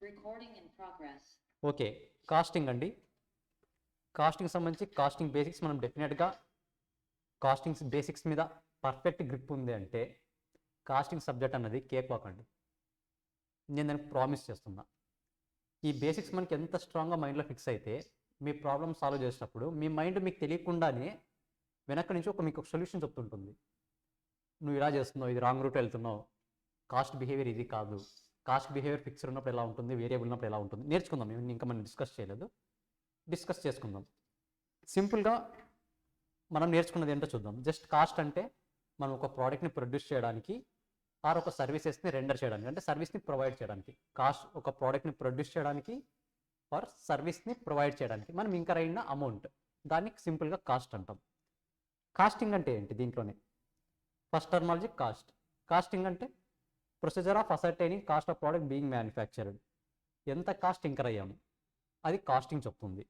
Recording in progress. Okay, costing అండి. Costing సంబంధించి costing basics మనం డెఫినెట్గా కాస్టింగ్స్ బేసిక్స్ మీద పర్ఫెక్ట్ గ్రిప్ ఉంది అంటే కాస్టింగ్ సబ్జెక్ట్ అన్నది కేక్ వాక్ అండి. నేను దానికి ప్రామిస్ చేస్తున్నా. ఈ బేసిక్స్ మనకి ఎంత స్ట్రాంగ్గా మైండ్లో ఫిక్స్ అయితే మీ ప్రాబ్లమ్ సాల్వ్ చేసినప్పుడు మీ మైండ్ మీకు తెలియకుండానే వెనక నుంచి మీకు ఒక సొల్యూషన్ చెప్తుంటుంది. నువ్వు ఇలా చేస్తున్నావు, ఇది రాంగ్ రూట్ వెళ్తున్నావు, కాస్ట్ బిహేవియర్ ఇది కాదు, కాస్ట్ బిహేవియర్ ఫిక్స్డ్ ఉన్నప్పుడు ఎలా ఉంటుంది, వేరియబుల్ ఉన్నప్పుడు ఎలా ఉంటుంది, నేర్చుకుందాం. ఇంకా మనం డిస్కస్ చేయలేదు, డిస్కస్ చేసుకుందాం. సింపుల్గా మనం నేర్చుకున్నది ఏంటో చూద్దాం. జస్ట్ కాస్ట్ అంటే మనం ఒక ప్రోడక్ట్ని ప్రొడ్యూస్ చేయడానికి ఆర్ ఒక సర్వీసెస్ని రెండర్ చేయడానికి, అంటే సర్వీస్ని ప్రొవైడ్ చేయడానికి. కాస్ట్ ఒక ప్రోడక్ట్ని ప్రొడ్యూస్ చేయడానికి ఆర్ సర్వీస్ని ప్రొవైడ్ చేయడానికి మనం ఇంకా అయిన అమౌంట్, దాన్ని సింపుల్గా కాస్ట్ అంటాం. కాస్టింగ్ అంటే ఏంటి? దీంట్లోనే ఫస్ట్ టర్మాలజీ కాస్ట్. కాస్టింగ్ అంటే procedure of ascertaining cost of product being manufactured. ఎంత కాస్ట్ ఇంకర్ అయ్యాము అది కాస్టింగ్ చెప్తుంది.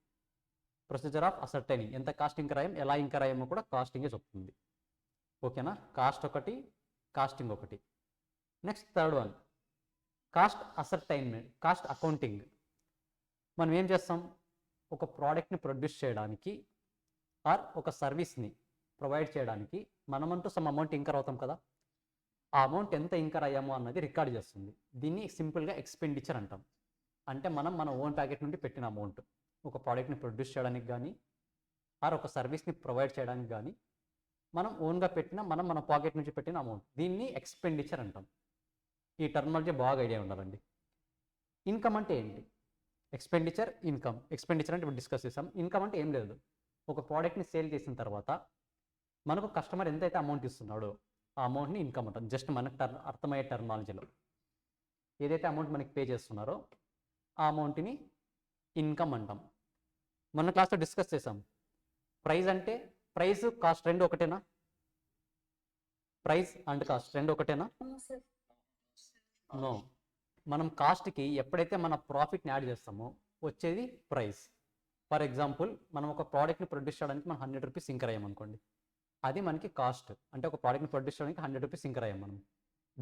ప్రొసీజర్ ఆఫ్ అసర్టైనింగ్ ఎంత కాస్ట్ ఇంకర్ అయ్యాం, ఎలా ఇంకర్ అయ్యామో కూడా కాస్టింగే చెప్తుంది. ఓకేనా? కాస్ట్ ఒకటి, కాస్టింగ్ ఒకటి. Next third one cost ascertainment, cost accounting. మనం ఏం చేస్తాం? ఒక ప్రోడక్ట్ని ప్రొడ్యూస్ చేయడానికి ఆర్ ఒక సర్వీస్ని ప్రొవైడ్ చేయడానికి మనమంటూ సమ్ అమౌంట్ ఇంకర్ అవుతాం కదా. ఆ అమౌంట్ ఎంత ఇంకర్ అయ్యామో అన్నది రికార్డ్ చేస్తుంది. దీన్ని సింపుల్గా ఎక్స్పెండిచర్ అంటాం. అంటే మనం మన ఓన్ ప్యాకెట్ నుండి పెట్టిన అమౌంట్ ఒక ప్రోడక్ట్ని ప్రొడ్యూస్ చేయడానికి కానీ ఆర్ ఒక సర్వీస్ని ప్రొవైడ్ చేయడానికి కానీ మనం ఓన్గా పెట్టిన మన పాకెట్ నుంచి పెట్టిన అమౌంట్, దీన్ని ఎక్స్పెండిచర్ అంటాం. ఈ టర్మినాలజీ బాగా ఐడియా ఉండాలండి. ఇన్కమ్ అంటే ఏంటి? Expenditure, income. ఎక్స్పెండిచర్ అంటే ఇప్పుడు డిస్కస్ చేసాం. ఇన్కమ్ అంటే ఏం లేదు, ఒక ప్రోడక్ట్ని సేల్ చేసిన తర్వాత మనకు కస్టమర్ ఎంతైతే అమౌంట్ ఇస్తున్నాడో ఆ అమౌంట్ని ఇన్కమ్ అంటాం. జస్ట్ మనకు అర్థమయ్యే టర్మినాలజీలో ఏదైతే అమౌంట్ మనకి పే చేస్తున్నారో ఆ అమౌంట్ని ఇన్కమ్ అంటాం. మన క్లాస్లో డిస్కస్ చేసాం. ప్రైస్ అంటే ప్రైస్, కాస్ట్ రెండు ఒకటేనా? ప్రైస్ అండ్ కాస్ట్ రెండు ఒకటేనా? నో. మనం కాస్ట్కి ఎప్పుడైతే మన ప్రాఫిట్ని యాడ్ చేస్తామో వచ్చేది ప్రైస్. ఫర్ ఎగ్జాంపుల్ మనం ఒక ప్రోడక్ట్ని ప్రొడ్యూస్ చేయడానికి మనం 100 రూపీస్ ఇంకర్ అయ్యామనుకోండి, అది మనకి కాస్ట్. అంటే ఒక ప్రోడక్ట్ని ప్రొడ్యూస్ చేయడానికి 100 రూపీస్ ఇంకర్ అయ్యాం మనం.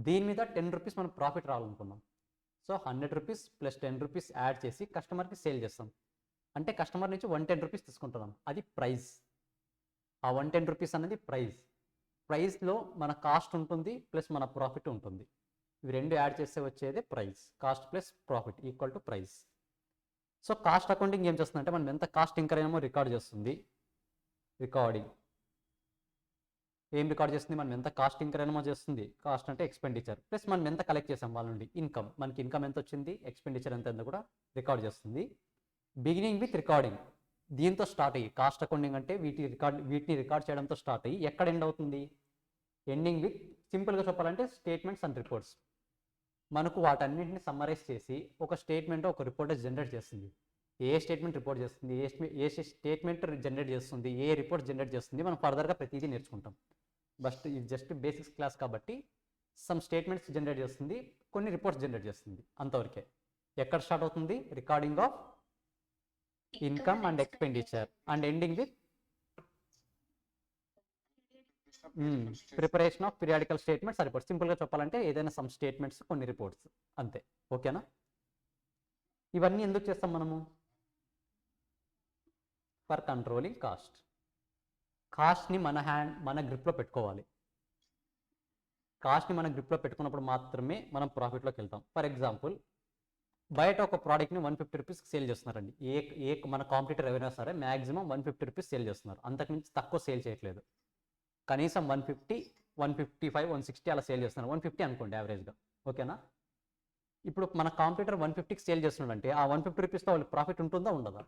దీని మీద 10 రూపీస్ మనం ప్రాఫిట్ రావాలనుకున్నాం. So 100 rupees plus 10 rupees add చేసి కస్టమర్కి సేల్ చేస్తాం. అంటే కస్టమర్ నుంచి 110 రూపీస్ తీసుకుంటున్నాం, అది ప్రైస్. ఆ 110 రూపీస్ అనేది ప్రైస్. ప్రైస్లో మన కాస్ట్ ఉంటుంది ప్లస్ మన ప్రాఫిట్ ఉంటుంది. ఇవి రెండు యాడ్ చేస్తే వచ్చేదే price. Cost plus profit equal to price. So cost accounting ఏం చేస్తుందంటే మనం ఎంత కాస్ట్ ఇంకర్ అయ్యామో రికార్డ్ చేస్తుంది. రికార్డింగ్ ఏం రికార్డ్ చేస్తుంది? మనం ఎంత కాస్ట్ ఇంకర్ అయినామో చేస్తుంది. కాస్ట్ అంటే ఎక్స్పెండిచర్ ప్లస్ మనం ఎంత కలెక్ట్ చేసాం వాళ్ళ నుండి, ఇన్కమ్. మనకి ఇన్కమ్ ఎంత వచ్చింది, ఎక్స్పెండిచర్ ఎంత కూడా రికార్డ్ చేస్తుంది. బిగినింగ్ విత్ రికార్డింగ్, దీంతో స్టార్ట్ అయ్యి కాస్ట్ అకౌంటింగ్ అంటే వీటిని రికార్డ్ చేయడంతో స్టార్ట్ అయ్యి ఎక్కడ ఎండ్ అవుతుంది? ఎండింగ్ విత్, సింపుల్గా చెప్పాలంటే స్టేట్మెంట్స్ అండ్ రిపోర్ట్స్. మనకు వాటన్నింటిని సమ్మరైజ్ చేసి ఒక స్టేట్మెంట్, ఒక రిపోర్ట్ జనరేట్ చేస్తుంది. ఏ స్టేట్మెంట్ రిపోర్ట్ చేస్తుంది, ఏ స్టేట్మెంట్ జనరేట్ చేస్తుంది, ఏ రిపోర్ట్ జనరేట్ చేస్తుంది, మనం ఫర్దర్గా ప్రతిదీ నేర్చుకుంటాం. బట్ ఇది జస్ట్ బేసిక్స్ క్లాస్ కాబట్టి సమ్ స్టేట్మెంట్స్ జనరేట్ చేస్తుంది, కొన్ని రిపోర్ట్స్ జనరేట్ చేస్తుంది, అంతవరకే. ఎక్కడ స్టార్ట్ అవుతుంది? Recording of income and expenditure and ending with preparation of periodical statements reports. సింపుల్గా చెప్పాలంటే ఏదైనా సమ్ స్టేట్మెంట్స్, కొన్ని రిపోర్ట్స్, అంతే. ఓకేనా? ఇవన్నీ ఎందుకు చేస్తాం మనము? For controlling cost. కాస్ట్ని మన గ్రిప్లో పెట్టుకోవాలి. కాస్ట్ని మన గ్రిప్లో పెట్టుకున్నప్పుడు మాత్రమే మనం ప్రాఫిట్లోకి వెళ్తాం. ఫర్ ఎగ్జాంపుల్ బయట ఒక ప్రోడక్ట్ని 150 రూపీస్కి సేల్ చేస్తున్నారండి. మన కాంపిటీటర్ ఎవరైనా సరే మ్యాక్సిమం 150 రూపీస్ సేల్ చేస్తున్నారు, అంతకుమించి తక్కువ సేల్ చేయట్లేదు. కనీసం 150, 155, 160 అలా సేల్ చేస్తున్నారు. 150 అనుకోండి యావరేజ్గా. ఓకేనా? ఇప్పుడు మన కాంపిటీటర్ 150కి సేల్ చేస్తున్నాడంటే ఆ 150 రూపీస్తో వాళ్ళకి ప్రాఫిట్ ఉంటుందా, ఉండదా?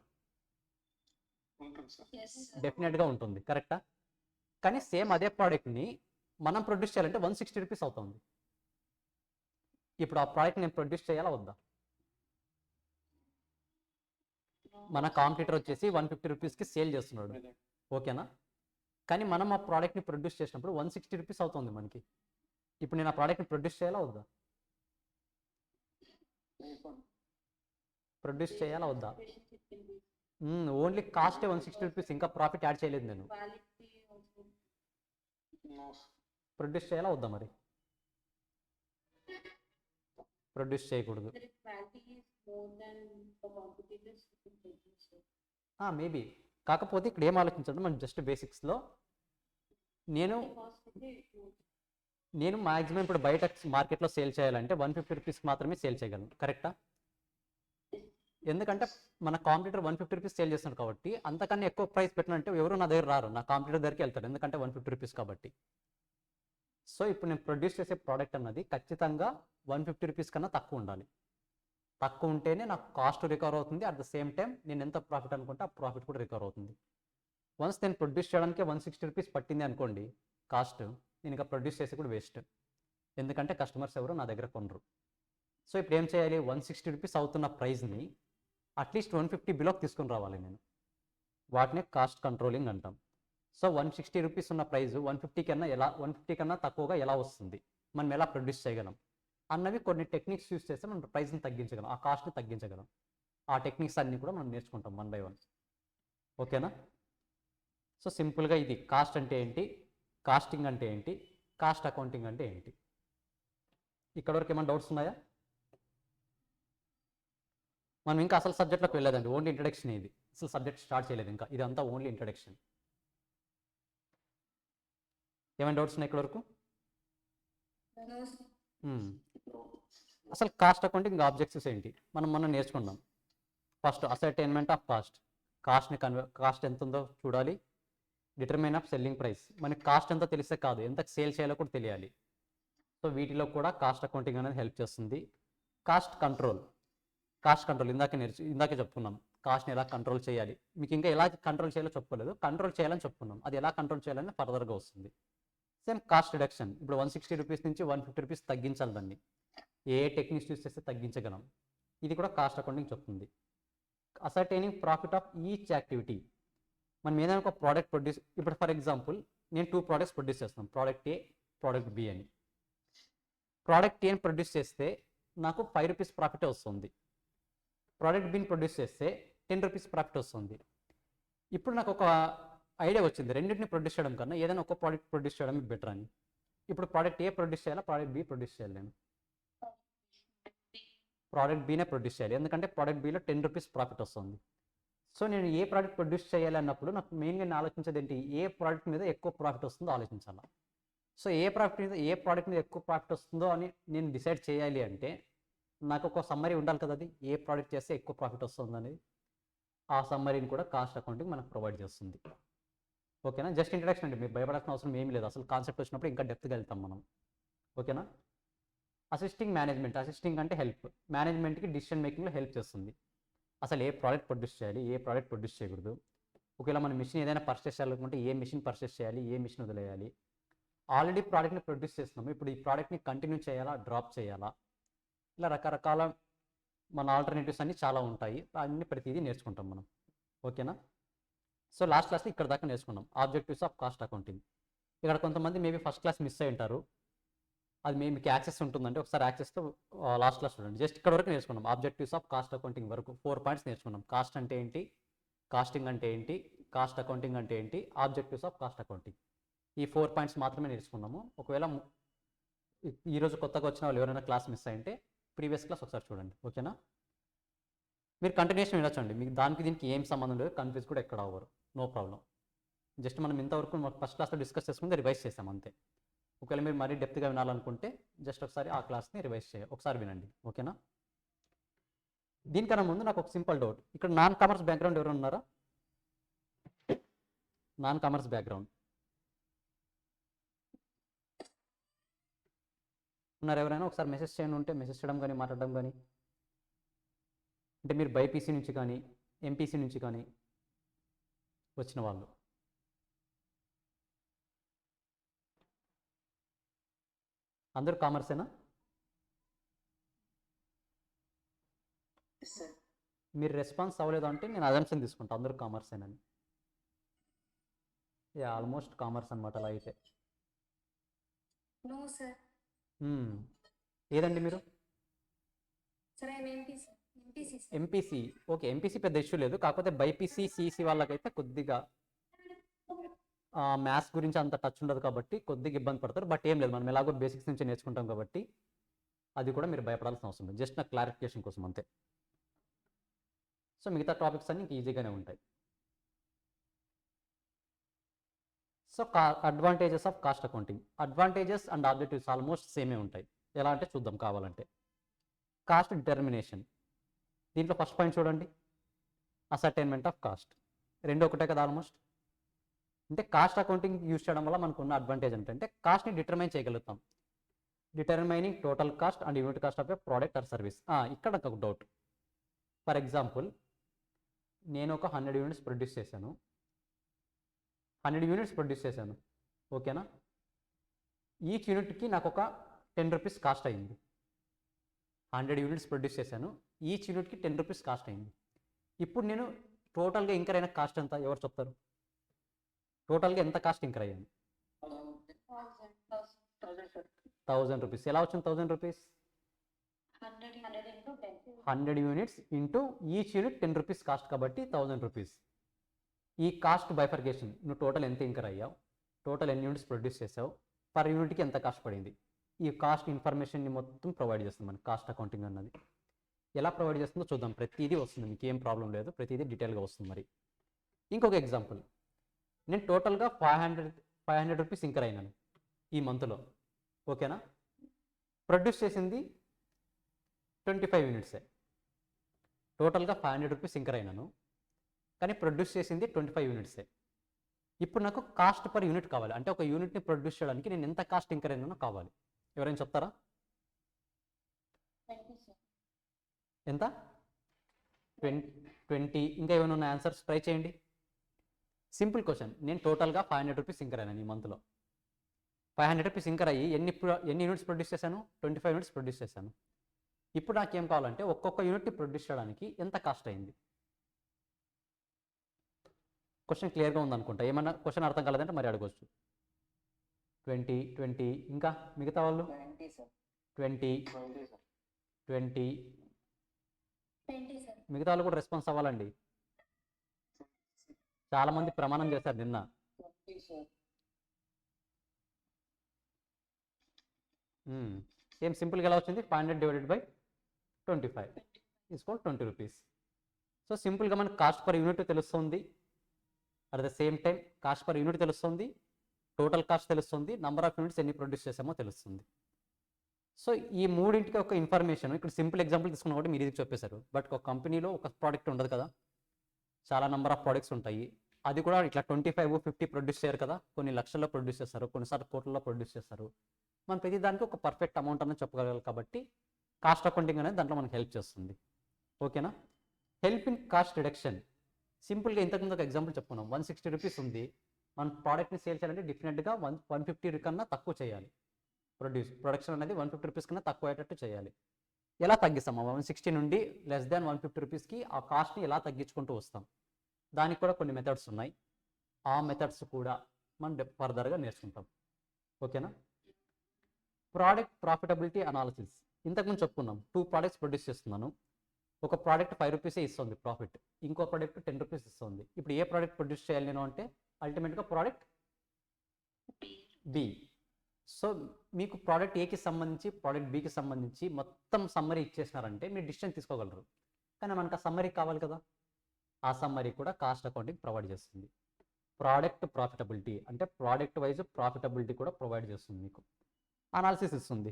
డెఫినెట్గా ఉంటుంది. కరెక్టా? కానీ సేమ్ అదే ప్రోడక్ట్ని మనం ప్రొడ్యూస్ చేయాలంటే 160 రూపీస్ అవుతుంది. ఇప్పుడు ఆ ప్రోడక్ట్ నేను ప్రొడ్యూస్ చేయాలా వద్దా? మన కాంపిటీటర్ వచ్చేసి 150 రూపీస్కి సేల్ చేస్తున్నాడు. ఓకేనా? కానీ మనం ఆ ప్రోడక్ట్ని ప్రొడ్యూస్ చేసినప్పుడు 160 రూపీస్ అవుతుంది మనకి. ఇప్పుడు నేను ఆ ప్రోడక్ట్ని ప్రొడ్యూస్ చేయాలా వద్దా? ప్రొడ్యూస్ చేయాలా వద్దా? ఓన్లీ కాస్టే 160 రూపీస్, ఇంకా ప్రాఫిట్ యాడ్ చేయలేదు నేను. ప్రొడ్యూస్ చేయాలా వద్దా మరి? ప్రొడ్యూస్ చేయకూడదు. The quality is more than the competitors who produce it. Maybe. కాకపోతే ఇక్కడ ఏం ఆలోచించండి, మనం జస్ట్ బేసిక్స్లో నేను The cost is huge. నేను మాక్సిమం ఇప్పుడు బయట మార్కెట్లో సేల్ చేయాలంటే 150 రూపీస్కి మాత్రమే సేల్ చేయగలను, కరెక్టా? ఎందుకంటే మన కాంపిటీటర్ 150 రూపీస్ సేల్ చేస్తున్నారు కాబట్టి అంతకన్నా ఎక్కువ ప్రైస్ పెట్టినంటే ఎవరు నా దగ్గర రారు, నా కాంపిటీటర్ దగ్గరికి వెళ్తారు, ఎందుకంటే 150 రూపీస్ కాబట్టి. సో ఇప్పుడు నేను ప్రొడ్యూస్ చేసే ప్రోడక్ట్ అన్నది ఖచ్చితంగా 150 రూపీస్ కన్నా తక్కువ ఉండాలి. తక్కువ ఉంటేనే నాకు కాస్ట్ రికవర్ అవుతుంది, అట్ ద సేమ్ టైం నేను ఎంత ప్రాఫిట్ అనుకుంటే ఆ ప్రాఫిట్ కూడా రికవర్ అవుతుంది. వన్స్ నేను ప్రొడ్యూస్ చేయడానికి 160 రూపీస్ పట్టింది అనుకోండి కాస్ట్, నేను ఇంకా ప్రొడ్యూస్ చేసి కూడా వేస్ట్, ఎందుకంటే కస్టమర్స్ ఎవరు నా దగ్గర కొనరు. సో ఇప్పుడు ఏం చేయాలి, 160 రూపీస్ అవుతున్న ప్రైస్ని అట్లీస్ట్ 150 బిలోకి తీసుకుని రావాలి నేను, వాటిని కాస్ట్ కంట్రోలింగ్ అంటాం. సో 160 రూపీస్ ఉన్న ప్రైస్ 150 కన్నా తక్కువగా ఎలా వస్తుంది, మనం ఎలా ప్రొడ్యూస్ చేయగలం అన్నవి కొన్ని టెక్నిక్స్ యూస్ చేస్తే మనం ప్రైస్ని తగ్గించగలం, ఆ కాస్ట్ని తగ్గించగలం. ఆ టెక్నిక్స్ అన్నీ కూడా మనం నేర్చుకుంటాం 1 బై 1. ఓకేనా? సో సింపుల్గా ఇది కాస్ట్ అంటే ఏంటి, కాస్టింగ్ అంటే ఏంటి, కాస్ట్ అకౌంటింగ్ అంటే ఏంటి. ఇక్కడ వరకు ఏమైనా డౌట్స్ ఉన్నాయా? మనం ఇంకా అసలు సబ్జెక్ట్లోకి వెళ్ళలేదండి, ఓన్లీ ఇంట్రడక్షన్. ఇది అసలు సబ్జెక్ట్ స్టార్ట్ చేయలేదు ఇంకా, ఇదంతా ఓన్లీ ఇంట్రడక్షన్. ఏమైనా డౌట్స్ ఉన్నాయి ఇక్కడ వరకు? No, sir. అసలు కాస్ట్ అకౌంటింగ్ ఆబ్జెక్టివ్స్ ఏంటి మనం నేర్చుకున్నాం. ఫస్ట్ అసర్టైన్మెంట్ ఆఫ్ కాస్ట్, కాస్ట్ ఎంత ఉందో చూడాలి. డిటర్మైన్ ఆఫ్ సెల్లింగ్ ప్రైస్, మనకి కాస్ట్ ఎంతో తెలిస్తే కాదు, ఎంత సేల్ చేయాలో కూడా తెలియాలి. సో వీటిలో కూడా కాస్ట్ అకౌంటింగ్ అనేది హెల్ప్ చేస్తుంది. కాస్ట్ కంట్రోల్ ఇందాకే చెప్పుకున్నాం, కాస్ట్ని ఎలా కంట్రోల్ చేయాలి. మీకు ఇంకా ఎలా కంట్రోల్ చేయాలో చెప్పుకోలేదు, కంట్రోల్ చేయాలని చెప్పుకున్నాం, అది ఎలా కంట్రోల్ చేయాలని ఫర్దర్గా వస్తుంది. సేమ్ కాస్ట్ రిడక్షన్, ఇప్పుడు 160 రూపీస్ నుంచి 150 రూపీస్ తగ్గించాలి, దాన్ని ఏ టెక్నిక్స్ యూస్ చేస్తే తగ్గించగలం, ఇది కూడా కాస్ట్ అకౌంటింగ్ చెప్తుంది. అసర్టైనింగ్ ప్రాఫిట్ ఆఫ్ ఈచ్ యాక్టివిటీ, మనం ఏదైనా ఒక ప్రోడక్ట్ ప్రొడ్యూస్, ఇప్పుడు ఫర్ ఎగ్జాంపుల్ నేను 2 ప్రోడక్ట్స్ ప్రొడ్యూస్ చేస్తాను, ప్రోడక్ట్ ఏ, ప్రోడక్ట్ బి అని. ప్రోడక్ట్ ఏని ప్రొడ్యూస్ చేస్తే నాకు 5 రూపీస్ ప్రాఫిట్ వస్తుంది, ప్రోడక్ట్ బిని ప్రొడ్యూస్ చేస్తే 10 రూపీస్ ప్రాఫిట్ వస్తుంది. ఇప్పుడు నాకు ఒక ఐడియా వచ్చింది, రెండింటిని ప్రొడ్యూస్ చేయడం కన్నా ఏదైనా ఒక ప్రోడక్ట్ ప్రొడ్యూస్ చేయడం బెటర్ అని. ఇప్పుడు ప్రోడక్ట్ ఏ ప్రొడ్యూస్ చేయాలా, ప్రోడక్ట్ బి ప్రొడ్యూస్ చేయాలి, నేను ప్రోడక్ట్ బీనే ప్రొడ్యూస్ చేయాలి, ఎందుకంటే ప్రోడక్ట్ బీలో 10 రూపీస్ ప్రాఫిట్ వస్తుంది. సో నేను ఏ ప్రోడక్ట్ ప్రొడ్యూస్ చేయాలి అన్నప్పుడు నాకు మెయిన్గా నేను ఆలోచించేది ఏంటి, ఏ ప్రోడక్ట్ మీద ఎక్కువ ప్రాఫిట్ వస్తుందో ఆలోచించాలి. సో ఏ ప్రోడక్ట్ మీద ఎక్కువ ప్రాఫిట్ వస్తుందో అని నేను డిసైడ్ చేయాలి అంటే నాకు ఒక సమ్మరీ ఉండాలి కదా, అది ఏ ప్రోడక్ట్ చేస్తే ఎక్కువ ప్రాఫిట్ వస్తుంది అనేది. ఆ సమ్మరీని కూడా కాస్ట్ అకౌంటింగ్ మనకు ప్రొవైడ్ చేస్తుంది. ఓకేనా? జస్ట్ ఇంట్రడక్షన్ అండి, మీరు భయపడాల్సిన అవసరం ఏమీ లేదు, అసలు కాన్సెప్ట్ వచ్చినప్పుడు ఇంకా డెప్త్గా వెళ్తాం మనం. ఓకేనా? అసిస్టింగ్ మేనేజ్మెంట్, అసిస్టింగ్ అంటే హెల్ప్, మేనేజ్మెంట్కి డిసిషన్ మేకింగ్లో హెల్ప్ చేస్తుంది. అసలు ఏ ప్రోడక్ట్ ప్రొడ్యూస్ చేయాలి, ఏ ప్రోడక్ట్ ప్రొడ్యూస్ చేయకూడదు, ఒకవేళ మన మిషన్ ఏదైనా పర్చేస్ చేయాలనుకుంటే ఏ మిషన్ పర్చేస్ చేయాలి, ఏ మిషన్ వదిలేయాలి, ఆల్రెడీ ప్రోడక్ట్ని ప్రొడ్యూస్ చేస్తున్నాము, ఇప్పుడు ఈ ప్రోడక్ట్ని కంటిన్యూ చేయాలా, డ్రాప్ చేయాలా, ఇలా రకరకాల మన ఆల్టర్నేటివ్స్ అన్నీ చాలా ఉంటాయి, అన్ని ప్రతిదీ నేర్చుకుంటాం మనం. ఓకేనా? సో లాస్ట్ క్లాస్లో ఇక్కడ దాకా నేర్చుకున్నాం ఆబ్జెక్టివ్స్ ఆఫ్ కాస్ట్ అకౌంటింగ్. ఇక్కడ కొంతమంది మేబీ ఫస్ట్ క్లాస్ మిస్ అయి ఉంటారు, అది మీకు యాక్సెస్ ఉంటుందంటే ఒకసారి యాక్సెస్తో లాస్ట్ క్లాస్ చూడండి. జస్ట్ ఇక్కడ వరకు నేర్చుకున్నాం, ఆబ్జెక్టివ్స్ ఆఫ్ కాస్ట్ అకౌంటింగ్ వరకు 4 పాయింట్స్ నేర్చుకున్నాం. కాస్ట్ అంటే ఏంటి, కాస్టింగ్ అంటే ఏంటి, కాస్ట్ అకౌంటింగ్ అంటే ఏంటి, ఆబ్జెక్టివ్స్ ఆఫ్ కాస్ట్ అకౌంటింగ్, ఈ 4 పాయింట్స్ మాత్రమే నేర్చుకున్నాము. ఒకవేళ ఈరోజు కొత్తగా వచ్చిన వాళ్ళు ఎవరైనా క్లాస్ మిస్ అయ్యింటే ప్రీవియస్ క్లాస్ ఒకసారి చూడండి. ఓకేనా? మీరు కంటిన్యూషన్ వినొచ్చండి, మీకు దానికి దీనికి ఏం సంబంధం లేదు, కన్ఫ్యూజ్ కూడా ఎక్కడ అవ్వరు, నో ప్రాబ్లం. జస్ట్ మనం ఇంతవరకు ఫస్ట్ క్లాస్లో డిస్కస్ చేసుకుంటే రివైజ్ చేసాం అంతే. ఒకవేళ మీరు మరీ డెప్త్గా వినాలనుకుంటే జస్ట్ ఒకసారి ఆ క్లాస్ని రివైజ్ ఒకసారి వినండి. ఓకేనా? దీనికన్నా ముందు నాకు ఒక సింపుల్ డౌట్, ఇక్కడ నాన్ కామర్స్ బ్యాక్గ్రౌండ్ ఎవరు ఉన్నారా? నాన్ కామర్స్ బ్యాక్గ్రౌండ్ ఉన్నారు ఎవరైనా? ఒకసారి మెసేజ్ చేయండి, ఉంటే మెసేజ్ చేయడం కానీ మాట్లాడడం కానీ, అంటే మీరు బైపీసీ నుంచి కానీ ఎంపీసీ నుంచి కానీ వచ్చిన వాళ్ళు. అందరూ కామర్సేనా? మీరు రెస్పాన్స్ అవ్వలేదు అంటే నేను అజంప్షన్ తీసుకుంటాను అందరూ కామర్సేనని. ఆల్మోస్ట్ కామర్స్ అనమాట అలా అయితే. No, sir. ఏదండి మీరు? Sir, I am MPC. MPC, sir. MPC. Okay, MPC పెద్ద ఇష్యూ లేదు, కాకపోతే బైపీసీ సిఈసీ వాళ్ళకైతే కొద్దిగా మ్యాథ్స్ గురించి అంత టచ్ ఉండదు కాబట్టి కొద్దిగా ఇబ్బంది పడతారు. బట్ ఏం లేదు, మనం ఎలాగో బేసిక్స్ నుంచి నేర్చుకుంటాం కాబట్టి అది కూడా మీరు భయపడాల్సిన అవసరం లేదు, జస్ట్ నా క్లారిఫికేషన్ కోసం అంతే. సో మిగతా టాపిక్స్ అన్ని ఈజీగానే ఉంటాయి. So advantages of cost accounting. Advantages and objectives almost సేమే ఉంటాయి. ఎలా అంటే చూద్దాం కావాలంటే. కాస్ట్ డిటర్మినేషన్, దీంట్లో ఫస్ట్ పాయింట్ చూడండి, అసర్టైన్మెంట్ ఆఫ్ కాస్ట్. రెండు ఒకటే కదా ఆల్మోస్ట్. అంటే కాస్ట్ అకౌంటింగ్ యూజ్ చేయడం వల్ల మనకు ఉన్న అడ్వాంటేజ్ ఏంటంటే కాస్ట్ని డిటర్మైన్ చేయగలుగుతాం. Determining total cost and unit cost of a product or service. ఇక్కడ ఒక డౌట్. ఫర్ ఎగ్జాంపుల్, నేను ఒక 100 యూనిట్స్ ప్రొడ్యూస్ చేశాను. 100 యూనిట్స్ ప్రొడ్యూస్ చేశాను, ఓకేనా. ఈచ్ యూనిట్కి నాకు ఒక 10 రూపీస్ కాస్ట్ అయింది. 100 యూనిట్స్ ప్రొడ్యూస్ చేశాను, ఈచ్ యూనిట్కి 10 రూపీస్ కాస్ట్ అయింది. ఇప్పుడు నేను టోటల్గా ఇంకర్ అయిన కాస్ట్ ఎంత, ఎవరు చెప్తారు? టోటల్గా ఎంత కాస్ట్ ఇంకర్ అయ్యాను? 1000 రూపీస్. ఎలా వచ్చింది 1000 rupees? 100 units into each unit 10 rupees cost, కాబట్టి 1000 రూపీస్. ఈ కాస్ట్ బైఫర్కేషన్, నువ్వు టోటల్ ఎంత ఇంకర్ అయ్యావు, టోటల్ ఎన్ని యూనిట్స్ ప్రొడ్యూస్ చేసావు, పర్ యూనిట్కి ఎంత కాస్ట్ పడింది, ఈ కాస్ట్ ఇన్ఫర్మేషన్ని మొత్తం ప్రొవైడ్ చేస్తుంది మనకి కాస్ట్ అకౌంటింగ్ అన్నది. ఎలా ప్రొవైడ్ చేస్తుందో చూద్దాం. ప్రతిదీ వస్తుంది, మీకు ఏం ప్రాబ్లం లేదు, ప్రతిదీ డీటెయిల్గా వస్తుంది. మరి ఇంకొక ఎగ్జాంపుల్, నేను టోటల్గా 500 రూపీస్ ఇంకర్ అయినాను ఈ మంత్లో, ఓకేనా. ప్రొడ్యూస్ చేసింది 25 యూనిట్సే. టోటల్గా 500 రూపీస్ ఇంకర్ అయినాను, కానీ ప్రొడ్యూస్ చేసింది 25 యూనిట్సే. ఇప్పుడు నాకు కాస్ట్ పర్ యూనిట్ కావాలి, అంటే ఒక యూనిట్ని ప్రొడ్యూస్ చేయడానికి నేను ఎంత కాస్ట్ ఇంకర్ అయినానో కావాలి. ఎవరైనా చెప్తారా? ఎంత? 20. ఇంకా ఏమైనా ఉన్న ఆన్సర్స్ ట్రై చేయండి. Simple question. నేను టోటల్గా 500 రూపీస్ ఇంకర్ అయినాను ఈ మంత్లో. 500 రూపీస్ ఇంకర్ అయ్యి ఎన్ని యూనిట్స్ ప్రొడ్యూస్ చేశాను? 25 యూనిట్స్ ప్రొడ్యూస్ చేశాను. ఇప్పుడు నాకు ఏం కావాలంటే ఒక్కొక్క యూనిట్ని ప్రొడ్యూస్ చేయడానికి ఎంత కాస్ట్ అయింది. క్వశ్చన్ క్లియర్గా ఉందనుకుంటా. ఏమన్నా క్వశ్చన్ అర్థం కాలేదంటే మరి అడగవచ్చు. 20. ఇంకా మిగతా వాళ్ళు 20. మిగతా వాళ్ళు కూడా రెస్పాన్స్ అవ్వాలండి. చాలా మంది ప్రమాణం చేశారు నిన్న. ఏం సింపుల్గా ఎలా వచ్చింది? 500 divided by 25 is equal 20 rupees. So సింపుల్గా మనకు కాస్ట్ పర్ యూనిట్ తెలుస్తుంది, at the same time cost per unit తెలుస్తుంది, టోటల్ కాస్ట్ తెలుస్తుంది, నంబర్ ఆఫ్ యూనిట్స్ ఎన్ని ప్రొడ్యూస్ చేసామో తెలుస్తుంది. సో ఈ మూడింటికి ఒక ఇన్ఫర్మేషన్. ఇక్కడ సింపుల్ ఎగ్జాంపుల్ తీసుకున్నా కాబట్టి మీరు ఇది చెప్పేశారు. బట్ ఒక కంపెనీలో ఒక ప్రోడక్ట్ ఉండదు కదా, చాలా నెంబర్ ఆఫ్ ప్రోడక్ట్స్ ఉంటాయి. అది కూడా ఇట్లా 25, 50 ప్రొడ్యూస్ చేయరు కదా, కొన్ని లక్షల్లో ప్రొడ్యూస్ చేస్తారు, కొన్నిసార్లు కోట్లలో ప్రొడ్యూస్ చేస్తారు. మనం ప్రతి దానికి ఒక పర్ఫెక్ట్ అమౌంట్ అనేది చెప్పగలగాలి. కాబట్టి కాస్ట్ అకౌంటింగ్ అనేది దాంట్లో మనకు హెల్ప్ చేస్తుంది, ఓకేనా. Help in cost reduction. సింపుల్గా ఇంతకుముందు ఒక ఎగ్జాంపుల్ చెప్పుకున్నాం. 160 రూపీస్ ఉంది, మన ప్రోడక్ట్ని సేల్ చేయాలంటే డెఫినెట్గా 150 కన్నా తక్కువ చేయాలి. ప్రొడక్షన్ అనేది 150 రూపీస్ కన్నా తక్కువ అయ్యేటట్టు చేయాలి. ఎలా తగ్గిస్తాం? 160 నుండి లెస్ దాన్ 150 రూపీస్కి ఆ కాస్ట్ని ఎలా తగ్గించుకుంటూ వస్తాం? దానికి కూడా కొన్ని మెథడ్స్ ఉన్నాయి. ఆ మెథడ్స్ కూడా మనం ఫర్దర్గా నేర్చుకుంటాం, ఓకేనా. Product profitability analysis. ఇంతకుముందు చెప్పుకున్నాం, 2 ప్రోడక్ట్స్ ప్రొడ్యూస్ చేస్తున్నాను. ఒక ప్రోడక్ట్ 5 రూపీసే ఇస్తుంది ప్రాఫిట్, ఇంకో ప్రోడక్ట్ 10 రూపీస్ ఇస్తుంది. ఇప్పుడు ఏ ప్రోడక్ట్ ప్రొడ్యూస్ చేయాలి నేను అంటే అల్టిమేట్గా ప్రోడక్ట్ బి. సో మీకు ప్రోడక్ట్ ఏకి సంబంధించి ప్రోడక్ట్ బికి సంబంధించి మొత్తం సమ్మరీ ఇచ్చేసినారంటే మీరు డిసిషన్ తీసుకోగలరు. కానీ మనకు ఆ సమ్మరీ కావాలి కదా, ఆ సమ్మరీ కూడా కాస్ట్ అకౌంటింగ్ ప్రొవైడ్ చేస్తుంది. ప్రోడక్ట్ ప్రాఫిటబిలిటీ అంటే ప్రోడక్ట్ వైజ్ ప్రాఫిటబిలిటీ కూడా ప్రొవైడ్ చేస్తుంది. మీకు అనాలిసిస్ ఇస్తుంది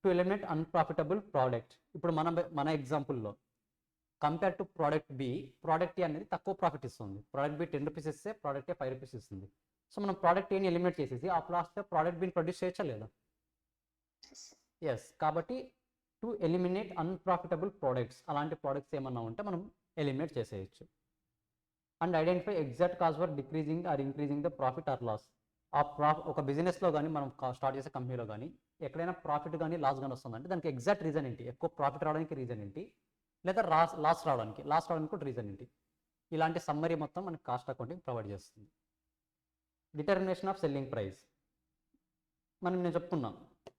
టు ఎలిమినేట్ అన్ప్రాఫిటబుల్ ప్రోడక్ట్. ఇప్పుడు మన ఎగ్జాంపుల్లో compare to product B, product A అనేది తక్కువ ప్రాఫిట్ ఇస్తుంది. ప్రోడక్ట్ బి 10 రూపీస్ ఇస్తే ప్రోడక్ట్ ఏ 5 రూపీస్ ఇస్తుంది. సో మనం ప్రోడక్ట్ ఏని ఎలిమినేట్ చేసేసి ఆ ప్లాస్ట్లో ప్రోడక్ట్ బిని ప్రొడ్యూస్ చేయొచ్చా లేదా? ఎస్. కాబట్టి టు ఎలిమినేట్ అన్ప్రాఫిటబుల్ ప్రోడక్ట్స్, అలాంటి ప్రోడక్ట్స్ ఏమన్నా ఉంటే మనం ఎలిమినేట్ చేసేయచ్చు. And identify exact cause for decreasing or increasing the profit or loss. ఒక బిజినెస్లో కానీ మనం స్టార్ట్ చేసే కంపెనీలో కానీ ఎక్కడైనా ప్రాఫిట్ కానీ లాస్ కానీ వస్తుందంటే దానికి ఎగ్జాక్ట్ రీజన్ ఏంటి? ఎక్కువ ప్రాఫిట్ రావడానికి రీజన్ ఏంటి, లేదా లాస్ రావడానికి కూడా రీజన్ ఏంటి? ఇలాంటి సమ్మరీ మొత్తం మనకి కాస్ట్ అకౌంటింగ్ ప్రొవైడ్ చేస్తుంది. Determination of selling price. నేను చెప్తున్నా,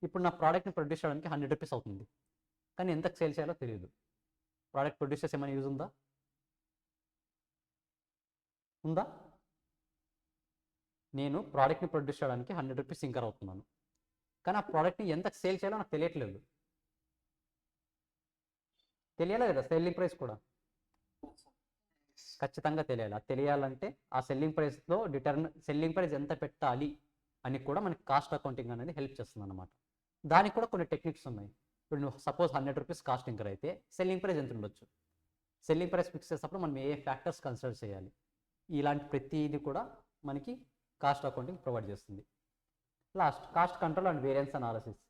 ఇప్పుడు నా ప్రోడక్ట్ని ప్రొడ్యూస్ చేయడానికి 100 రూపీస్ అవుతుంది, కానీ ఎంతకు సేల్ చేయాలో తెలియదు. ప్రోడక్ట్ ప్రొడ్యూస్ చేసే ఏమైనా యూజ్ ఉందా? నేను ప్రోడక్ట్ని ప్రొడ్యూస్ చేయడానికి 100 రూపీస్ ఇంకర్ అవుతున్నాను, కానీ ఆ ప్రోడక్ట్ని ఎంతకు సేల్ చేయాలో నాకు తెలియట్లేదు. తెలియాలి కదా సెల్లింగ్ ప్రైస్ కూడా ఖచ్చితంగా తెలియాలి. అది తెలియాలంటే ఆ సెల్లింగ్ ప్రైస్లో సెల్లింగ్ ప్రైస్ ఎంత పెట్టాలి అని కూడా మనకి కాస్ట్ అకౌంటింగ్ అనేది హెల్ప్ చేస్తుంది అనమాట. దానికి కూడా కొన్ని టెక్నిక్స్ ఉన్నాయి. ఇప్పుడు నువ్వు సపోజ్ 100 రూపీస్ కాస్ట్ ఇంకర్ అయితే సెల్లింగ్ ప్రైస్ ఎంత ఉండొచ్చు, సెల్లింగ్ ప్రైస్ ఫిక్స్ చేసేటప్పుడు మనం ఏ ఫ్యాక్టర్స్ కన్సిడర్ చేయాలి, ఇలాంటి ప్రతిదీ కూడా మనకి కాస్ట్ అకౌంటింగ్ ప్రొవైడ్ చేస్తుంది. Last cost control and variance analysis.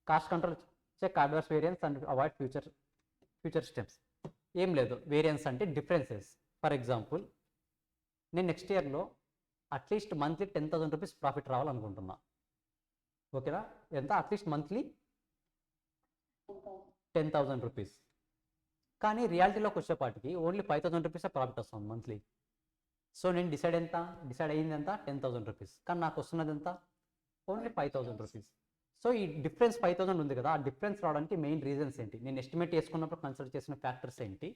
Cost control check adverse variance and avoid future steps. ఏం లేదు, వేరియన్స్ అంటే డిఫరెన్సెస్. ఫర్ ఎగ్జాంపుల్ నేను నెక్స్ట్ ఇయర్లో అట్లీస్ట్ మంత్లీ 10,000 రూపీస్ ప్రాఫిట్ రావాలనుకుంటున్నా. ఓకేనా, ఎంత అట్లీస్ట్ మంత్లీ 10,000 రూపీస్. కానీ రియాలిటీలోకి వచ్చేపాటికి ఓన్లీ 5,000 రూపీసే ప్రాఫిట్ వస్తుంది మంత్లీ. సో నేను డిసైడ్ అయ్యింది ఎంత 10,000 రూపీస్, కానీ నాకు వస్తున్నది ఎంత ఓన్లీ 5,000 రూపీస్. సో ఈ డిఫరెన్స్ 5,000 ఉంది కదా, ఆ డిఫరెన్స్ రావడానికి మెయిన్ రీజన్స్ ఏంటి, నేను ఎస్టిమేట్ చేసుకున్నప్పుడు కన్సిడర్ చేసిన ఫ్యాక్టర్స్ ఏంటి,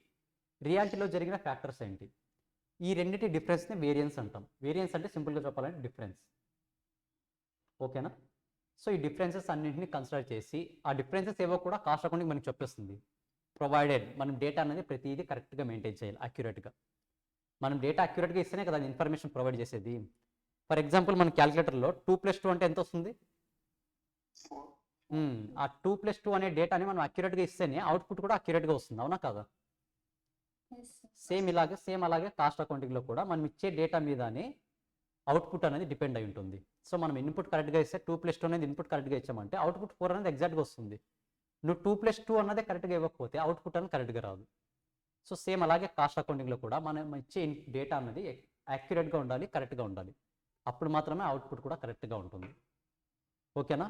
రియాలిటీలో జరిగిన ఫ్యాక్టర్స్ ఏంటి, ఈ రెండింటి డిఫరెన్స్ని వేరియన్స్ అంటాం. వేరియన్స్ అంటే సింపుల్గా చెప్పాలంటే డిఫరెన్స్. ఓకేనా, సో ఈ డిఫరెన్సెస్ అన్నింటినీ కన్సిడర్ చేసి ఆ డిఫరెన్సెస్ ఏవో కూడా కాస్ట్ అకౌంటింగ్ మనకి చెప్పేస్తుంది. ప్రొవైడెడ్ మనం డేటా అనేది ప్రతిదీ కరెక్ట్గా మెయింటైన్ చేయాలి, అక్యురేట్గా. మనం డేటా అక్యురేట్గా ఇస్తేనే కదా ఇన్ఫర్మేషన్ ప్రొవైడ్ చేసేది. ఫర్ ఎగ్జాంపుల్ మన క్యాలిక్యులేటర్లో 2+2 అంటే ఎంత వస్తుంది, ఆ 2+2 అనే డేటాని మనం అక్యురేట్గా ఇస్తేనే అవుట్పుట్ కూడా అక్యురేట్గా వస్తుంది, అవునా కాదా? సేమ్ అలాగే కాస్ట్ అకౌంటింగ్లో కూడా మనం ఇచ్చే డేటా మీదనే అవుట్పుట్ అనేది డిపెండ్ అయి ఉంటుంది. సో మనం ఇన్పుట్ కరెక్ట్గా ఇస్తే 2+2 అనేది ఇన్పుట్ కరెక్ట్గా ఇచ్చామంటే అవుట్పుట్ 4 అనేది ఎగ్జాక్ట్గా వస్తుంది. నువ్వు 2+2 అన్నదే కరెక్ట్గా ఇవ్వకపోతే అవుట్పుట్ అనేది కరెక్ట్గా రాదు. సో సేమ్ అలాగే కాస్ట్ అకౌంటింగ్లో కూడా మనం ఇచ్చే డేటా అనేది యాక్యురేట్గా ఉండాలి, కరెక్ట్గా ఉండాలి. అప్పుడు మాత్రమే అవుట్పుట్ కూడా కరెక్ట్గా ఉంటుంది. ఓకేనా,